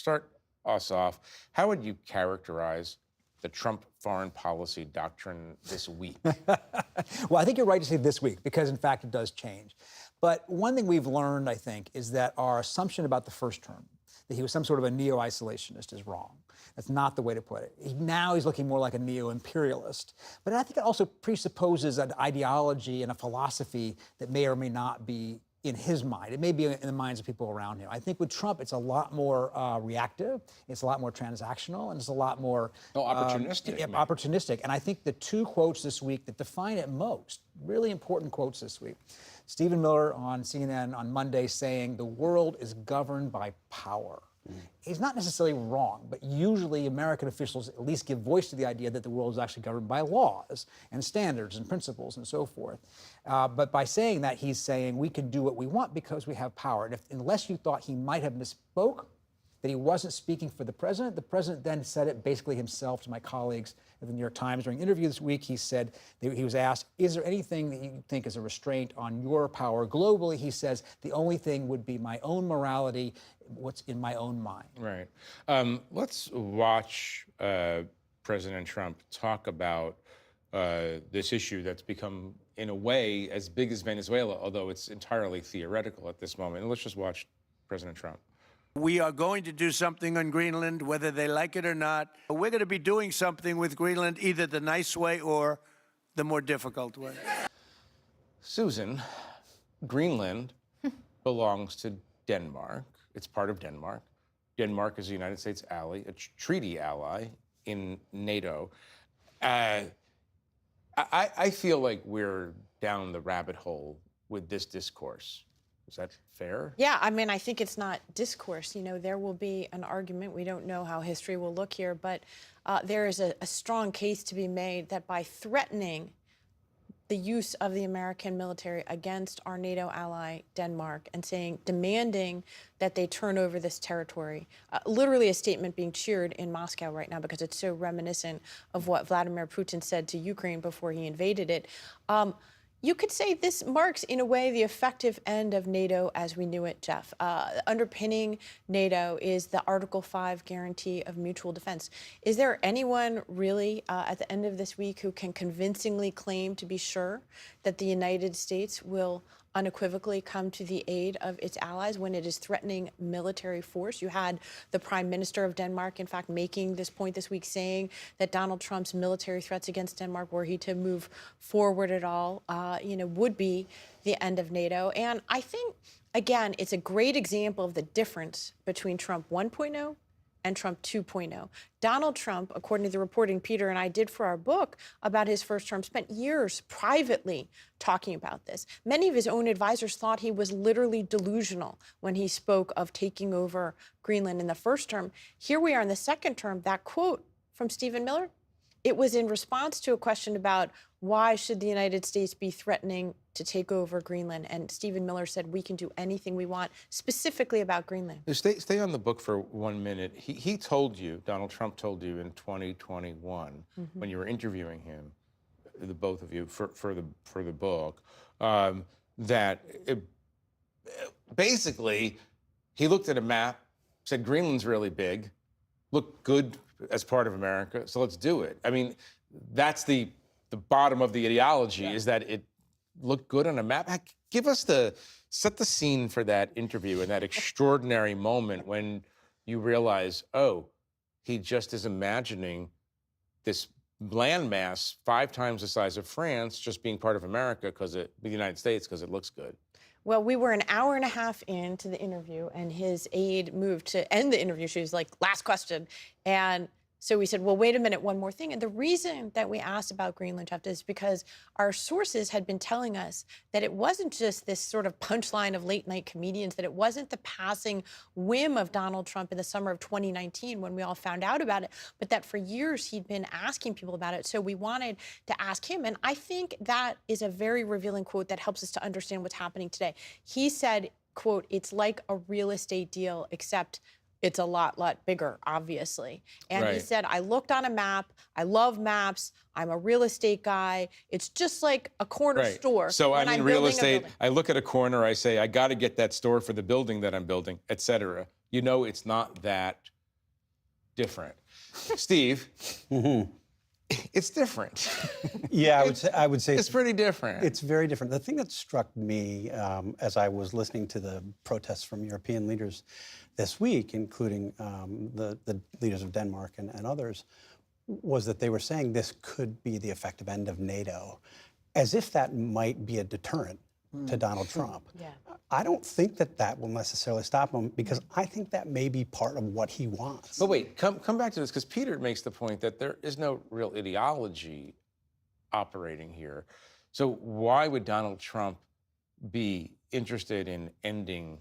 us off. How would you characterize the Trump foreign policy doctrine this week? Well, I think you're right to say this week, because in fact it does change. But one thing we've learned, I think, is that our assumption about the first term, that he was some sort of a neo-isolationist, is wrong. That's not the way to put it. Now he's looking more like a neo-imperialist. But I think it also presupposes an ideology and a philosophy that may or may not be in his mind. It may be in the minds of people around him. I think with Trump, it's a lot more reactive, it's a lot more transactional, and it's a lot more opportunistic. Opportunistic. And I think the two quotes this week that define it most, really important quotes this week. Stephen Miller on CNN on Monday saying the world is governed by power. He's not necessarily wrong, but usually American officials at least give voice to the idea that the world is actually governed by laws and standards and principles and so forth. But by saying that, he's saying we can do what we want because we have power. And unless you thought he might have misspoke, that he wasn't speaking for the president then said it basically himself to my colleagues at the New York Times. During an interview this week, he said, he was asked, is there anything that you think is a restraint on your power globally? He says, the only thing would be my own morality, what's in my own mind. Right. Let's watch President Trump talk about this issue that's become, in a way, as big as Venezuela, although it's entirely theoretical at this moment. And let's just watch President Trump. We are going to do something on Greenland, whether they like it or not. We're going to be doing something with Greenland, either the nice way or the more difficult way. Susan, Greenland belongs to Denmark. It's part of Denmark. Denmark is a United States ally, a treaty ally in NATO. I feel like we're down the rabbit hole with this discourse. Is that fair? Yeah, I mean, I think it's not discourse. You know, there will be an argument. We don't know how history will look here, but there is a strong case to be made that by threatening the use of the American military against our NATO ally, Denmark, and demanding that they turn over this territory, literally a statement being cheered in Moscow right now because it's so reminiscent of what Vladimir Putin said to Ukraine before he invaded it. You could say this marks, in a way, the effective end of NATO as we knew it, Jeff. Underpinning NATO is the Article 5 guarantee of mutual defense. Is there anyone really at the end of this week who can convincingly claim to be sure that the United States will unequivocally come to the aid of its allies when it is threatening military force. You had the Prime Minister of Denmark, in fact, making this point this week, saying that Donald Trump's military threats against Denmark, were he to move forward at all, would be the end of NATO. And I think, again, it's a great example of the difference between Trump 1.0 and Trump 2.0. Donald Trump, according to the reporting Peter and I did for our book about his first term, spent years privately talking about this. Many of his own advisors thought he was literally delusional when he spoke of taking over Greenland in the first term. Here we are in the second term. That quote from Stephen Miller, it was in response to a question about why should the United States be threatening to take over Greenland? And Stephen Miller said, we can do anything we want, specifically about Greenland. Stay on the book for 1 minute. He told you, Donald Trump told you in 2021, when you were interviewing him, the both of you, for the book, that basically he looked at a map, said Greenland's really big, looked good as part of America, so let's do it. I mean, that's the bottom of the ideology, is that it looked good on a map. Set the scene for that interview and that extraordinary moment when you realize, oh, he just is imagining this landmass 5 times the size of France just being part of America, the United States, because it looks good. Well, we were an hour and a half into the interview, and his aide moved to end the interview. She was like, last question. And so we said, well, wait a minute, one more thing. And the reason that we asked about Greenland, Jeff, is because our sources had been telling us that it wasn't just this sort of punchline of late night comedians, that it wasn't the passing whim of Donald Trump in the summer of 2019 when we all found out about it, but that for years he'd been asking people about it. So we wanted to ask him. And I think that is a very revealing quote that helps us to understand what's happening today. He said, quote, it's like a real estate deal, except it's a lot bigger, obviously. And he said, I looked on a map. I love maps. I'm a real estate guy. It's just like a corner store. So I'm in real estate. I look at a corner. I say, I got to get that store for the building that I'm building, et cetera. You know, it's not that different. Steve, it's different. Yeah, I would say it's pretty different. It's very different. The thing that struck me as I was listening to the protests from European leaders this week, including the leaders of Denmark and others, was that they were saying this could be the effective end of NATO, as if that might be a deterrent to Donald Trump. Yeah. I don't think that will necessarily stop him, because I think that may be part of what he wants. But wait, come back to this, because Peter makes the point that there is no real ideology operating here. So why would Donald Trump be interested in ending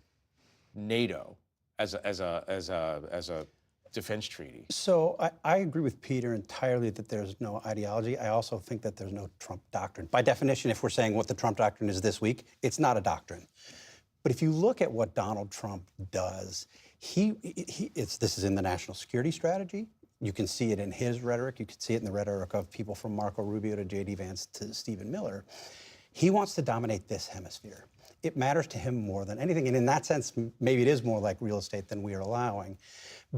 NATO as a defense treaty? So I agree with Peter entirely that there's no ideology. I also think that there's no Trump doctrine. By definition, if we're saying what the Trump doctrine is this week, it's not a doctrine. But if you look at what Donald Trump does, this is in the national security strategy. You can see it in his rhetoric. You can see it in the rhetoric of people from Marco Rubio to J.D. Vance to Stephen Miller. He wants to dominate this hemisphere. It matters to him more than anything. And in that sense, maybe it is more like real estate than we are allowing.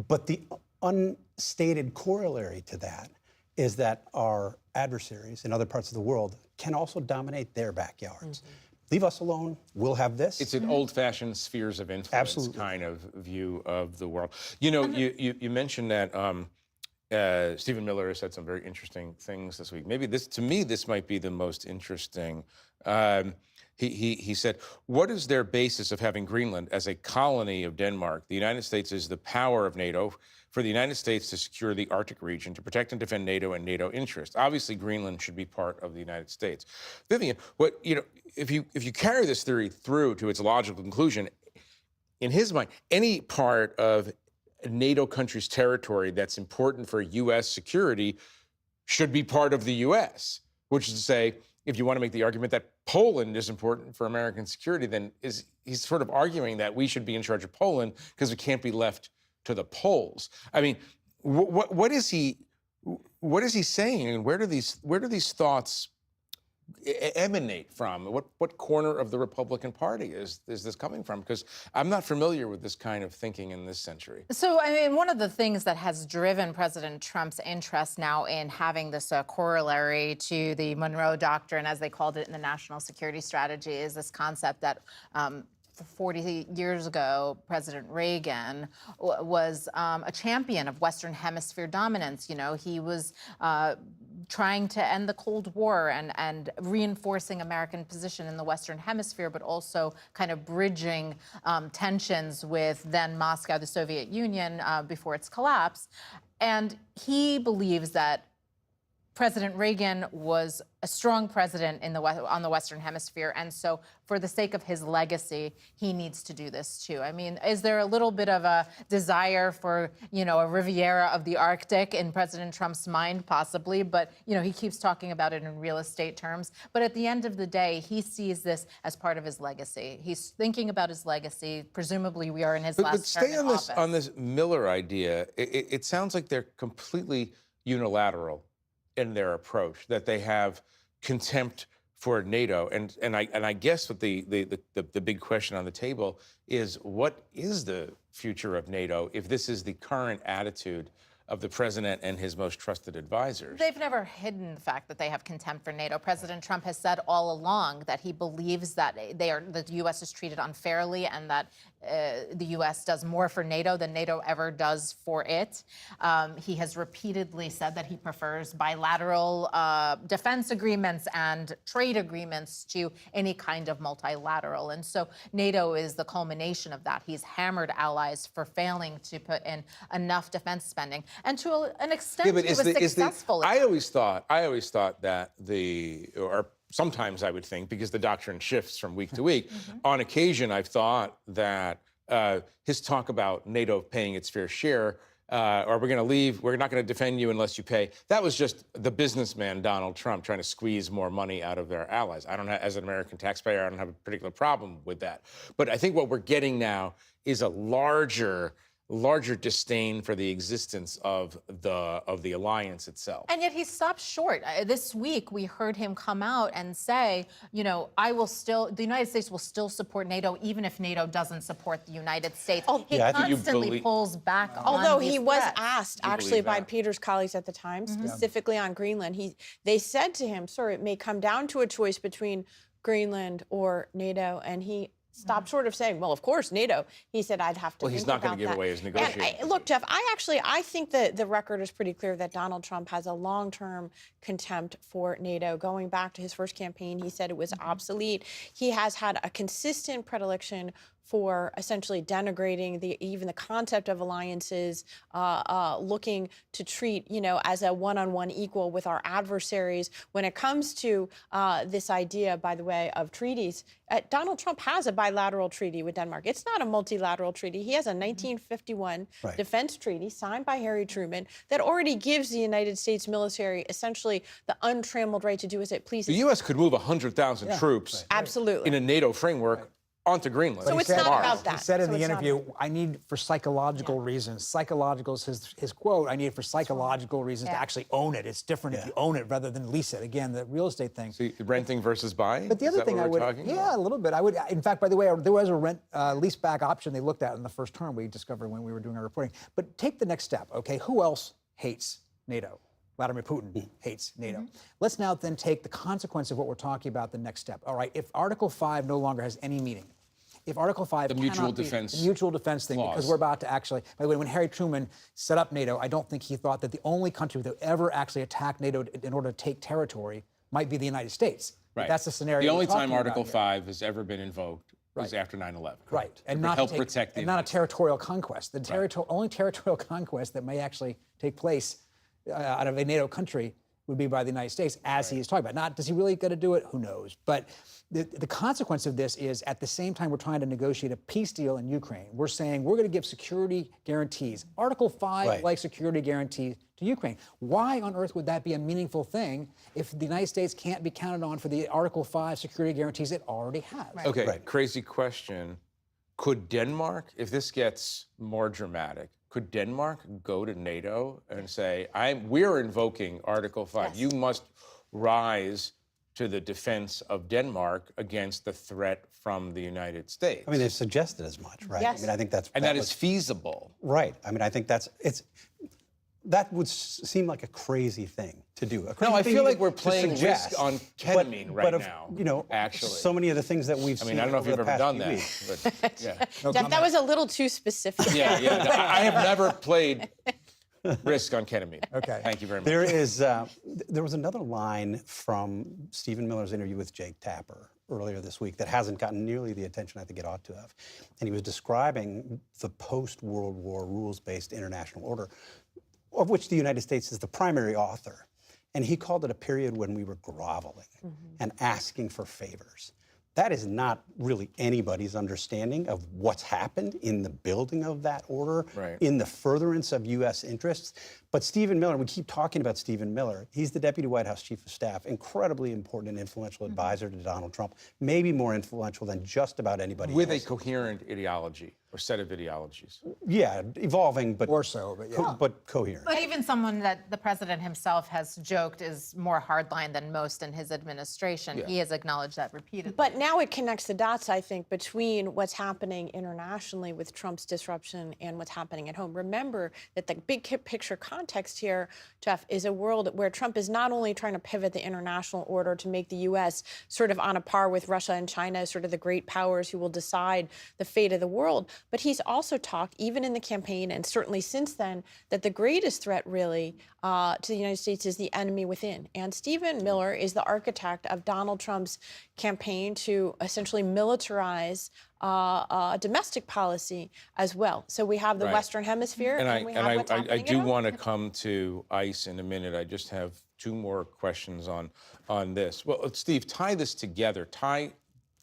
But the unstated corollary to that is that our adversaries in other parts of the world can also dominate their backyards. Leave us alone, we'll have this. It's an old-fashioned spheres of influence kind of view of the world. You know, you mentioned that Stephen Miller has said some very interesting things this week. Maybe to me, this might be the most interesting. He said, what is their basis of having Greenland as a colony of Denmark? The United States is the power of NATO. For the United States to secure the Arctic region, to protect and defend NATO and NATO interests. Obviously, Greenland should be part of the United States. Vivian, if you carry this theory through to its logical conclusion, in his mind, any part of a NATO country's territory that's important for U.S. security should be part of the U.S., which is to say, if you want to make the argument that Poland is important for American security, then he's sort of arguing that we should be in charge of Poland because it can't be left to the Poles. I mean, what is he saying, and where do these thoughts emanate from? What corner of the Republican Party is this coming from? Because I'm not familiar with this kind of thinking in this century. So, I mean, one of the things that has driven President Trump's interest now in having this corollary to the Monroe Doctrine, as they called it in the National Security Strategy, is this concept that 40 years ago, President Reagan was a champion of Western Hemisphere dominance. You know, he was trying to end the Cold War and reinforcing American position in the Western Hemisphere, but also kind of bridging tensions with then Moscow, the Soviet Union, before its collapse. And he believes that President Reagan was a strong president on the Western Hemisphere, and so for the sake of his legacy, he needs to do this too. I mean, is there a little bit of a desire for, you know, a Riviera of the Arctic in President Trump's mind? Possibly, but, you know, he keeps talking about it in real estate terms. But at the end of the day, he sees this as part of his legacy. He's thinking about his legacy. Presumably, we are in his last term in office. But stay on this Miller idea. It sounds like they're completely unilateral in their approach, that they have contempt for NATO, and I guess what the big question on the table is, what is the future of NATO if this is the current attitude of the president and his most trusted advisors? They've never hidden the fact that they have contempt for NATO. President Trump has said all along that he believes that the U.S. is treated unfairly and that the U.S. does more for NATO than NATO ever does for it. He has repeatedly said that he prefers bilateral defense agreements and trade agreements to any kind of multilateral. And so NATO is the culmination of that. He's hammered allies for failing to put in enough defense spending. And to an extent, he was successful. I always thought that or sometimes I would think, because the doctrine shifts from week to week, on occasion I've thought that his talk about NATO paying its fair share, or we're going to leave, we're not going to defend you unless you pay, that was just the businessman Donald Trump trying to squeeze more money out of their allies. I don't have, as an American taxpayer, I don't have a particular problem with that. But I think what we're getting now is a larger disdain for the existence of the alliance itself. And yet he stopped short. This week we heard him come out and say, you know, the United States will still support NATO even if NATO doesn't support the United States. He constantly pulls back on Although he these was threats. asked actually by Peter's colleagues at the time, specifically on Greenland, they said to him, sir, it may come down to a choice between Greenland or NATO, and he stopped short of saying, well, of course, NATO. He said, I'd have to think he's not going about to give that. away his negotiation. And look, Jeff, I think that the record is pretty clear that Donald Trump has a long-term contempt for NATO. Going back to his first campaign, he said it was obsolete. He has had a consistent predilection for essentially denigrating even the concept of alliances, looking to treat, you know, as a one-on-one equal with our adversaries. When it comes to this idea, by the way, of treaties, Donald Trump has a bilateral treaty with Denmark. It's not a multilateral treaty. He has a 1951 defense treaty signed by Harry Truman that already gives the United States military essentially the untrammeled right to do as it pleases. The U.S. could move 100,000 troops absolutely in a NATO framework onto Greenland. So it's not about that. He said in the interview, I need for psychological reasons. Psychological is his quote. I need it for psychological reasons to actually own it. It's different if you own it rather than lease it. Again, the real estate thing. So renting versus buying? But the other thing I would, a little bit. I would, in fact, by the way, there was a rent lease back option they looked at in the first term we discovered when we were doing our reporting. But take the next step, okay? Who else hates NATO? Vladimir Putin hates NATO. Let's now then take the consequence of what we're talking about the next step. All right, if Article 5 no longer has any meaning, if Article 5 the mutual defense thing, because we're about to actually, by the way, when Harry Truman set up NATO, I don't think he thought that the only country that would ever actually attack NATO in order to take territory might be the United States. Right. That's the scenario. The only time Article 5 has ever been invoked was after 9/11. Right, and not help protect the and not a territorial conquest. The only territorial conquest that may actually take place out of a NATO country would be by the United States, as he is talking about. Not, does he really got to do it? Who knows? But the consequence of this is, at the same time we're trying to negotiate a peace deal in Ukraine, we're saying we're going to give security guarantees. Article 5 like security guarantees to Ukraine. Why on earth would that be a meaningful thing if the United States can't be counted on for the Article 5 security guarantees it already has? Okay, crazy question. Could Denmark, if this gets more dramatic, could Denmark go to NATO and say, we're invoking Article 5. You must rise to the defense of Denmark against the threat from the United States. I mean, they've suggested as much, right? Yes. I mean, I think that's... And that is feasible. Right. I mean, I think that would seem like a crazy thing to do. No, I feel like we're to playing suggest, risk on ketamine right now, you know, actually. so many of the things that we've seen. I mean, I don't know if you've over the ever past done few that, weeks. but yeah. Jeff, that was a little too specific. Yeah. I have never played risk on ketamine. Okay. Thank you very much. There was another line from Stephen Miller's interview with Jake Tapper earlier this week that hasn't gotten nearly the attention I think it ought to have. And he was describing the post-World War rules-based international order, of which the United States is the primary author. And he called it a period when we were groveling and asking for favors. That is not really anybody's understanding of what's happened in the building of that order, in the furtherance of U.S. interests. But Stephen Miller, we keep talking about Stephen Miller. He's the Deputy White House Chief of Staff, incredibly important and influential advisor to Donald Trump, maybe more influential than just about anybody With else. a coherent ideology or set of ideologies. Yeah, evolving, but or so, but yeah. But coherent. But even someone that the president himself has joked is more hardline than most in his administration. Yeah. He has acknowledged that repeatedly. But now it connects the dots, I think, between what's happening internationally with Trump's disruption and what's happening at home. Remember that the big picture context here, Jeff, is a world where Trump is not only trying to pivot the international order to make the U.S. sort of on a par with Russia and China, sort of the great powers who will decide the fate of the world, but he's also talked, even in the campaign and certainly since then, that the greatest threat really to the United States is the enemy within. And Stephen Miller is the architect of Donald Trump's campaign to essentially militarize domestic policy as well. So we have the Western Hemisphere, and we have what's happening I do at want to home. come to ICE in a minute. I just have two more questions on this. Well, Steve, tie this together. Tie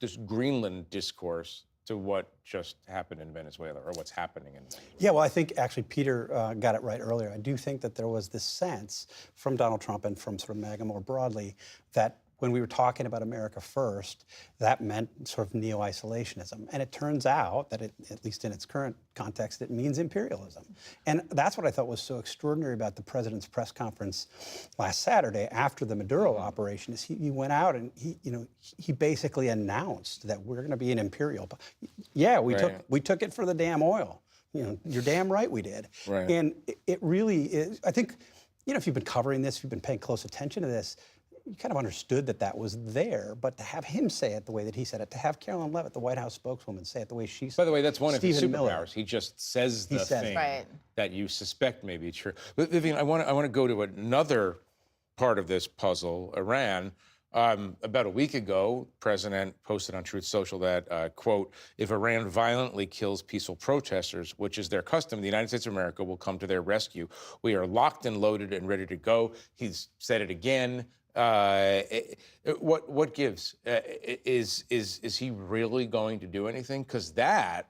this Greenland discourse to what just happened in Venezuela, or what's happening in Venezuela. Yeah, well, I think actually Peter got it right earlier. I do think that there was this sense from Donald Trump and from sort of MAGA more broadly that when we were talking about America first, that meant sort of neo-isolationism. And it turns out that, at least in its current context, it means imperialism. And that's what I thought was so extraordinary about the president's press conference last Saturday after the Maduro operation, is he went out and he basically announced that we're going to be an imperial. Yeah, we took it for the damn oil. You're damn right we did. Right. And it really is, I think, if you've been covering this, if you've been paying close attention to this, you kind of understood that that was there, but to have him say it the way that he said it, to have Carolyn Leavitt, the White House spokeswoman, say it the way she said it. By the way, that's one of his Stephen superpowers. Miller. He just says the thing Right. that you suspect may be true. But Vivian, I want to go to another part of this puzzle, Iran. About a week ago, the president posted on Truth Social that, quote, if Iran violently kills peaceful protesters, which is their custom, the United States of America will come to their rescue. We are locked and loaded and ready to go. He's said it again. What gives? Is he really going to do anything? Because that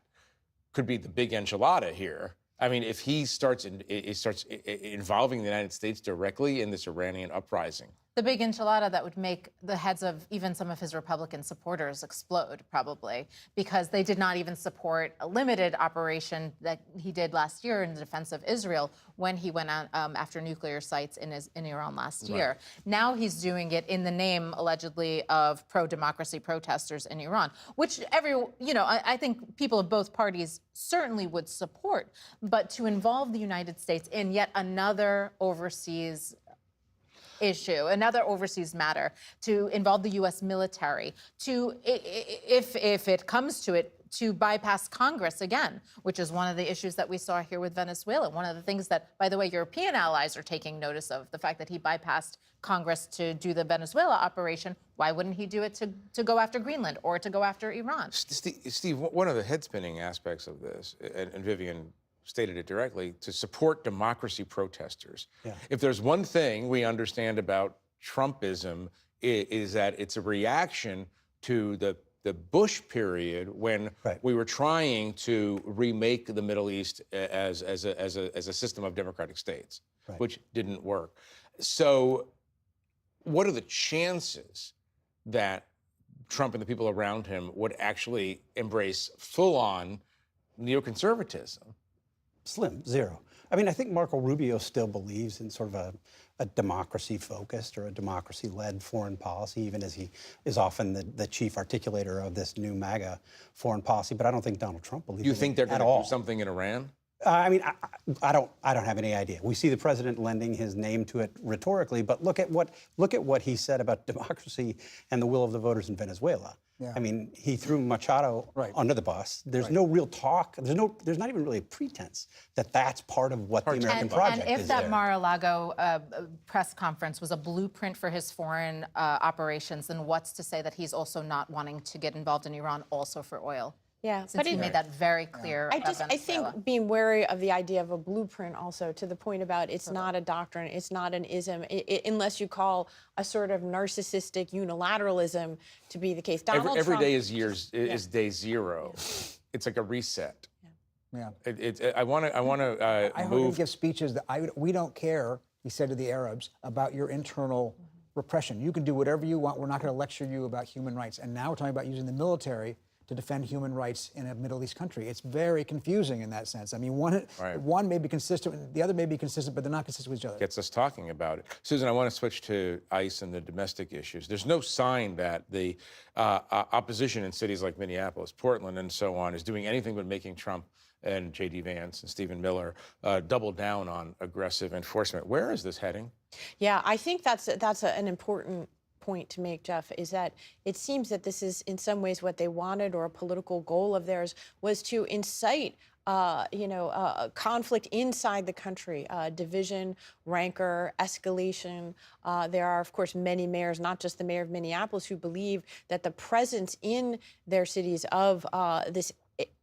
could be the big enchilada here. I mean, if he starts involving the United States directly in this Iranian uprising. The big enchilada that would make the heads of even some of his Republican supporters explode, probably, because they did not even support a limited operation that he did last year in the defense of Israel when he went out after nuclear sites in Iran last year. Now he's doing it in the name, allegedly, of pro-democracy protesters in Iran, which I think people of both parties certainly would support. But to involve the United States in yet another overseas issue, another overseas matter, to involve the U.S. military, to, if it comes to it, to bypass Congress again, which is one of the issues that we saw here with Venezuela. One of the things that, by the way, European allies are taking notice of, the fact that he bypassed Congress to do the Venezuela operation. Why wouldn't he do it to go after Greenland or to go after Iran? Steve, one of the head-spinning aspects of this, and Vivian stated it directly, to support democracy protesters. Yeah. If there's one thing we understand about Trumpism, is that it's a reaction to the Bush period when we were trying to remake the Middle East as a system of democratic states, which didn't work. So what are the chances that Trump and the people around him would actually embrace full-on neoconservatism? Slim, zero. I mean, I think Marco Rubio still believes in sort of a democracy-focused or a democracy-led foreign policy, even as he is often the chief articulator of this new MAGA foreign policy. But I don't think Donald Trump believes You think they're at going to all. do something in Iran? I mean, I don't have any idea. We see the president lending his name to it rhetorically, but look at what he said about democracy and the will of the voters in Venezuela. Yeah. I mean, he threw Machado under the bus. There's no real talk. There's not even really a pretense that that's part of what the American project and if is. that Mar-a-Lago press conference was a blueprint for his foreign operations, then what's to say that he's also not wanting to get involved in Iran also for oil? Yeah, Since he made that very clear. I think being wary of the idea of a blueprint also, to the point about it's not a doctrine, it's not an ism, unless you call a sort of narcissistic unilateralism to be the case. Donald Every Trump, day is day zero. It's like a reset. Yeah. I want to I heard him give speeches that we don't care, he said to the Arabs, about your internal repression. You can do whatever you want. We're not going to lecture you about human rights. And now we're talking about using the military to defend human rights in a Middle East country. It's very confusing in that sense. I mean, one may be consistent, the other may be consistent, but they're not consistent with each other. Gets us talking about it. Susan, I want to switch to ICE and the domestic issues. There's no sign that the opposition in cities like Minneapolis, Portland, and so on is doing anything but making Trump and J.D. Vance and Stephen Miller double down on aggressive enforcement. Where is this heading? Yeah, I think that's an important point to make, Jeff, is that it seems that this is in some ways what they wanted, or a political goal of theirs was to incite conflict inside the country, division, rancor, escalation. There are, of course, many mayors, not just the mayor of Minneapolis, who believe that the presence in their cities of this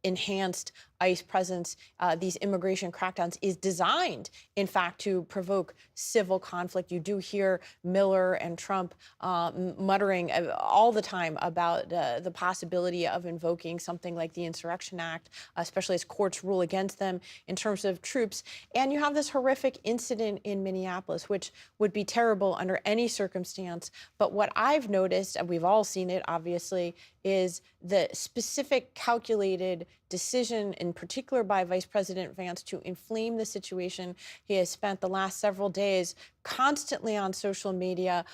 enhanced ICE presence, these immigration crackdowns, is designed, in fact, to provoke civil conflict. You do hear Miller and Trump muttering all the time about the possibility of invoking something like the Insurrection Act, especially as courts rule against them in terms of troops. And you have this horrific incident in Minneapolis, which would be terrible under any circumstance. But what I've noticed, and we've all seen it, obviously, is the specific calculated decision, in particular by Vice President Vance, to inflame the situation. He has spent the last several days constantly on social media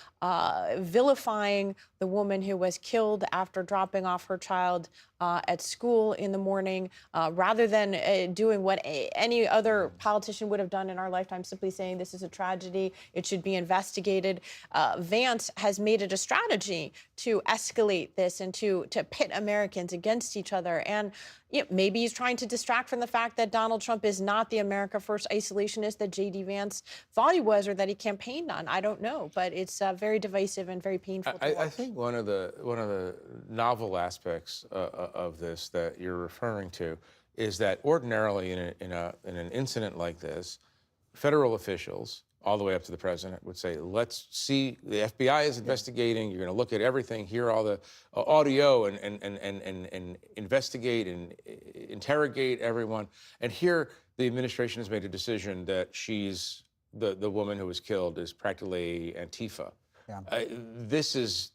vilifying the woman who was killed after dropping off her child at school in the morning, rather than doing what any other politician would have done in our lifetime, simply saying this is a tragedy, it should be investigated. Vance has made it a strategy to escalate this and to pit Americans against each other. And maybe he's trying to distract from the fact that Donald Trump is not the America First isolationist that J.D. Vance thought he was, or that he campaigned on. I don't know, but it's very divisive and very painful to watch. I think one of the novel aspects of this that you're referring to is that ordinarily in an incident like this, federal officials, all the way up to the president, would say, let's see, the FBI is investigating, you're going to look at everything, hear all the audio and investigate and interrogate everyone. And here the administration has made a decision that she's, the woman who was killed is practically Antifa. Yeah. This is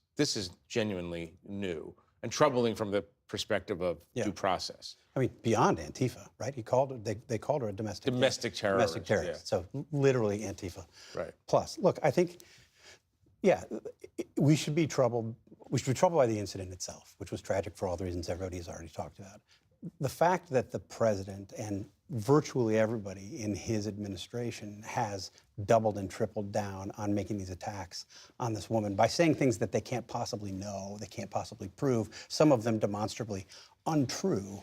genuinely new and troubling from the perspective of due process. I mean, beyond Antifa, right? They called her a domestic terrorist. Domestic terrorist. Yeah. So literally Antifa. Right. Plus, look, I think, we should be troubled. We should be troubled by the incident itself, which was tragic for all the reasons everybody has already talked about. The fact that the president and virtually everybody in his administration has doubled and tripled down on making these attacks on this woman by saying things that they can't possibly know, they can't possibly prove, some of them demonstrably untrue.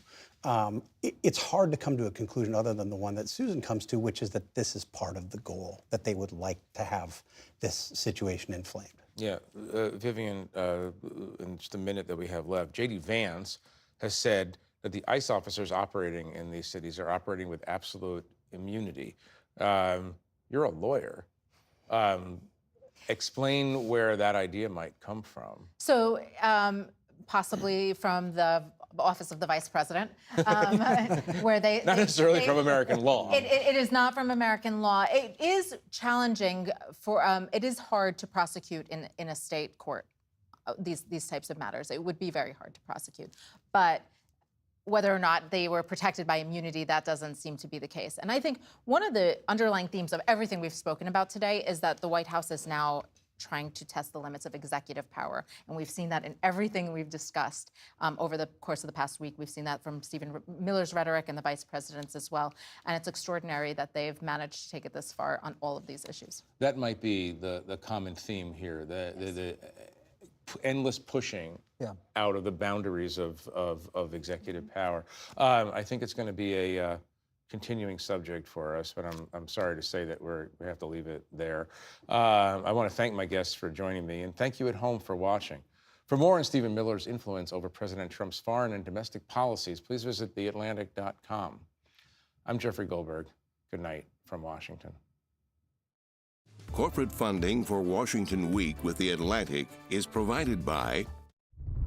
It's hard to come to a conclusion other than the one that Susan comes to, which is that this is part of the goal, that they would like to have this situation inflamed. Yeah, Vivian, in just a minute that we have left, J.D. Vance has said that the ICE officers operating in these cities are operating with absolute immunity. You're a lawyer. Explain where that idea might come from. So possibly from the office of the vice president, where they— Not necessarily from American law. It is not from American law. It is challenging for, it is hard to prosecute in a state court these types of matters. It would be very hard to prosecute. But whether or not they were protected by immunity, that doesn't seem to be the case. And I think one of the underlying themes of everything we've spoken about today is that the White House is now trying to test the limits of executive power. And we've seen that in everything we've discussed over the course of the past week. We've seen that from Stephen Miller's rhetoric and the vice president's as well. And it's extraordinary that they've managed to take it this far on all of these issues. That might be the common theme here, the endless pushing out of the boundaries of executive power. I think it's going to be a continuing subject for us, but I'm sorry to say that we have to leave it there. I want to thank my guests for joining me, and thank you at home for watching. For more on Stephen Miller's influence over President Trump's foreign and domestic policies, please visit theatlantic.com. I'm Jeffrey Goldberg. Good night from Washington. Corporate funding for Washington Week with The Atlantic is provided by...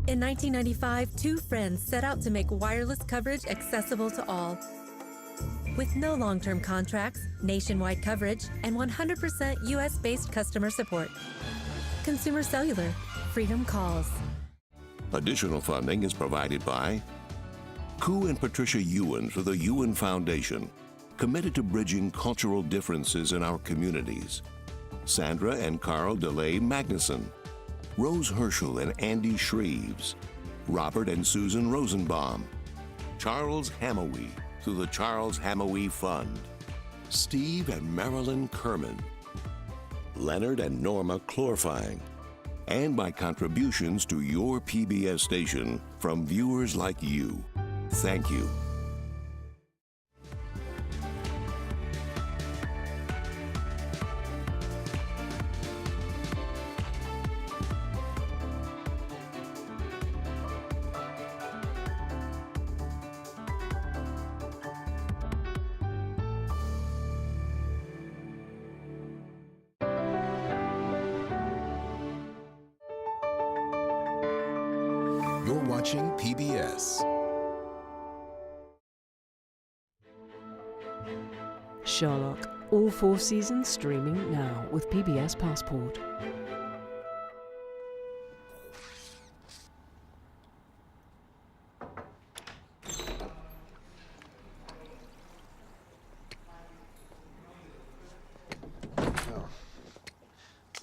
In 1995, two friends set out to make wireless coverage accessible to all. With no long-term contracts, nationwide coverage, and 100% U.S.-based customer support. Consumer Cellular. Freedom calls. Additional funding is provided by Koo and Patricia Ewan for the Ewan Foundation, committed to bridging cultural differences in our communities. Sandra and Carl DeLay Magnuson, Rose Herschel and Andy Shreves, Robert and Susan Rosenbaum, Charles Hamawi through the Charles Hamawi Fund, Steve and Marilyn Kerman, Leonard and Norma Chlorfine, and by contributions to your PBS station from viewers like you. Thank you. You're watching PBS. Sherlock, all 4 seasons streaming now with PBS Passport.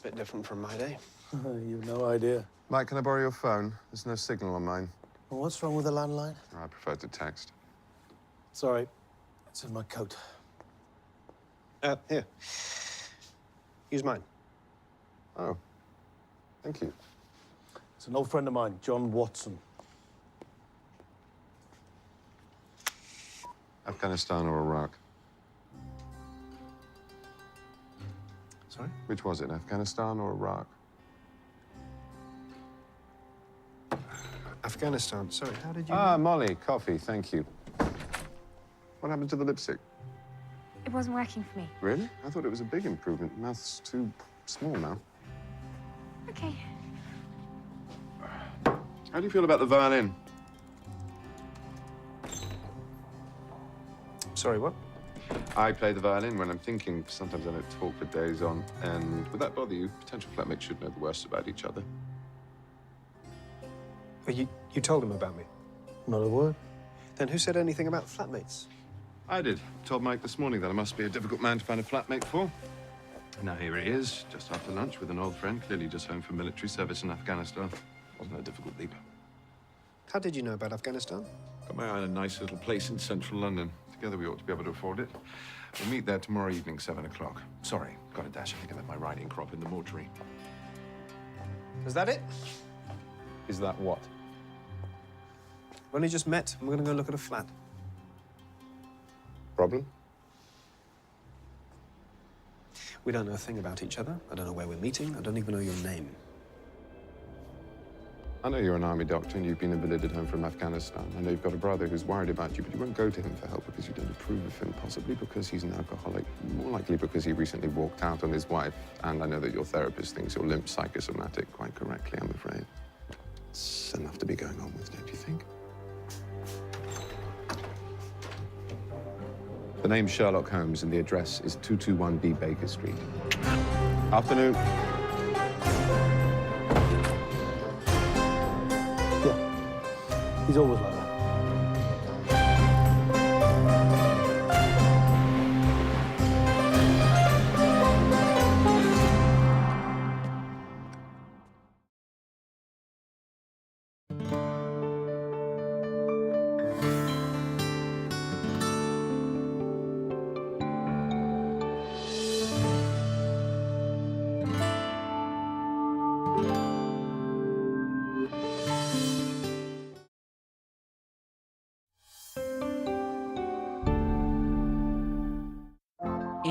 Bit different from my day. You've no idea. Mike, can I borrow your phone? There's no signal on mine. Well, what's wrong with the landline? I prefer to text. Sorry, it's in my coat. Here. Use mine. Oh, thank you. It's an old friend of mine, John Watson. Afghanistan or Iraq? Sorry? Which was it, Afghanistan or Iraq? Afghanistan. Sorry, how did you... Ah, Molly, coffee, thank you. What happened to the lipstick? It wasn't working for me. Really? I thought it was a big improvement. Mouth's too small now. Okay. How do you feel about the violin? Sorry, what? I play the violin when I'm thinking. Sometimes I don't talk for days on. And would that bother you? Potential flatmates should know the worst about each other. Well, you told him about me? Not a word. Then who said anything about flatmates? I did. Told Mike this morning that I must be a difficult man to find a flatmate for. And now here he is, just after lunch with an old friend, clearly just home from military service in Afghanistan. Wasn't a difficult leap. How did you know about Afghanistan? Got my eye on a nice little place in central London. Together we ought to be able to afford it. We'll meet there tomorrow evening, 7 o'clock. Sorry, got a dash. I think I left my riding crop in the mortuary. Is that it? Is that what? We only just met, and we're going to go look at a flat. Problem? We don't know a thing about each other. I don't know where we're meeting. I don't even know your name. I know you're an army doctor and you've been invalided home from Afghanistan. I know you've got a brother who's worried about you, but you won't go to him for help because you don't approve of him, possibly because he's an alcoholic, more likely because he recently walked out on his wife. And I know that your therapist thinks you're limp psychosomatic, quite correctly, I'm afraid. It's enough to be going on with, don't you think? The name's Sherlock Holmes and the address is 221B Baker Street. Afternoon. Yeah, he's always like that.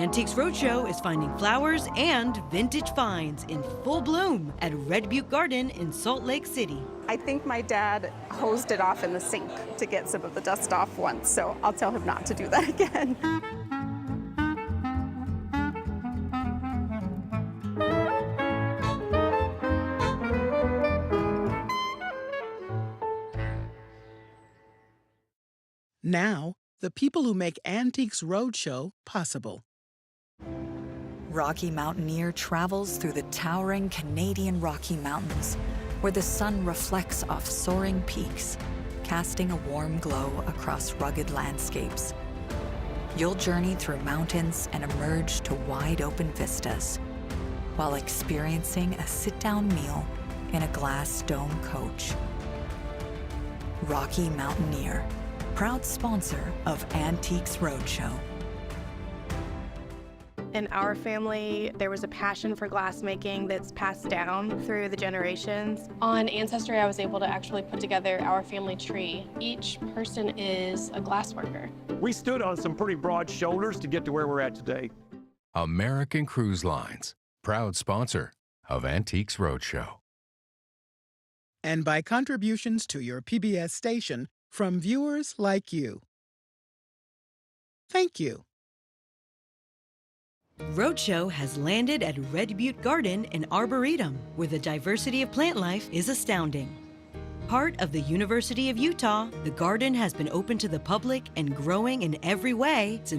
Antiques Roadshow is finding flowers and vintage finds in full bloom at Red Butte Garden in Salt Lake City. I think my dad hosed it off in the sink to get some of the dust off once, so I'll tell him not to do that again. Now, the people who make Antiques Roadshow possible. Rocky Mountaineer travels through the towering Canadian Rocky Mountains, where the sun reflects off soaring peaks, casting a warm glow across rugged landscapes. You'll journey through mountains and emerge to wide-open vistas, while experiencing a sit-down meal in a glass dome coach. Rocky Mountaineer, proud sponsor of Antiques Roadshow. In our family, there was a passion for glassmaking that's passed down through the generations. On Ancestry, I was able to actually put together our family tree. Each person is a glassworker. We stood on some pretty broad shoulders to get to where we're at today. American Cruise Lines, proud sponsor of Antiques Roadshow. And by contributions to your PBS station from viewers like you. Thank you. Roadshow has landed at Red Butte Garden in Arboretum, where the diversity of plant life is astounding. Part of the University of Utah, the garden has been open to the public and growing in every way since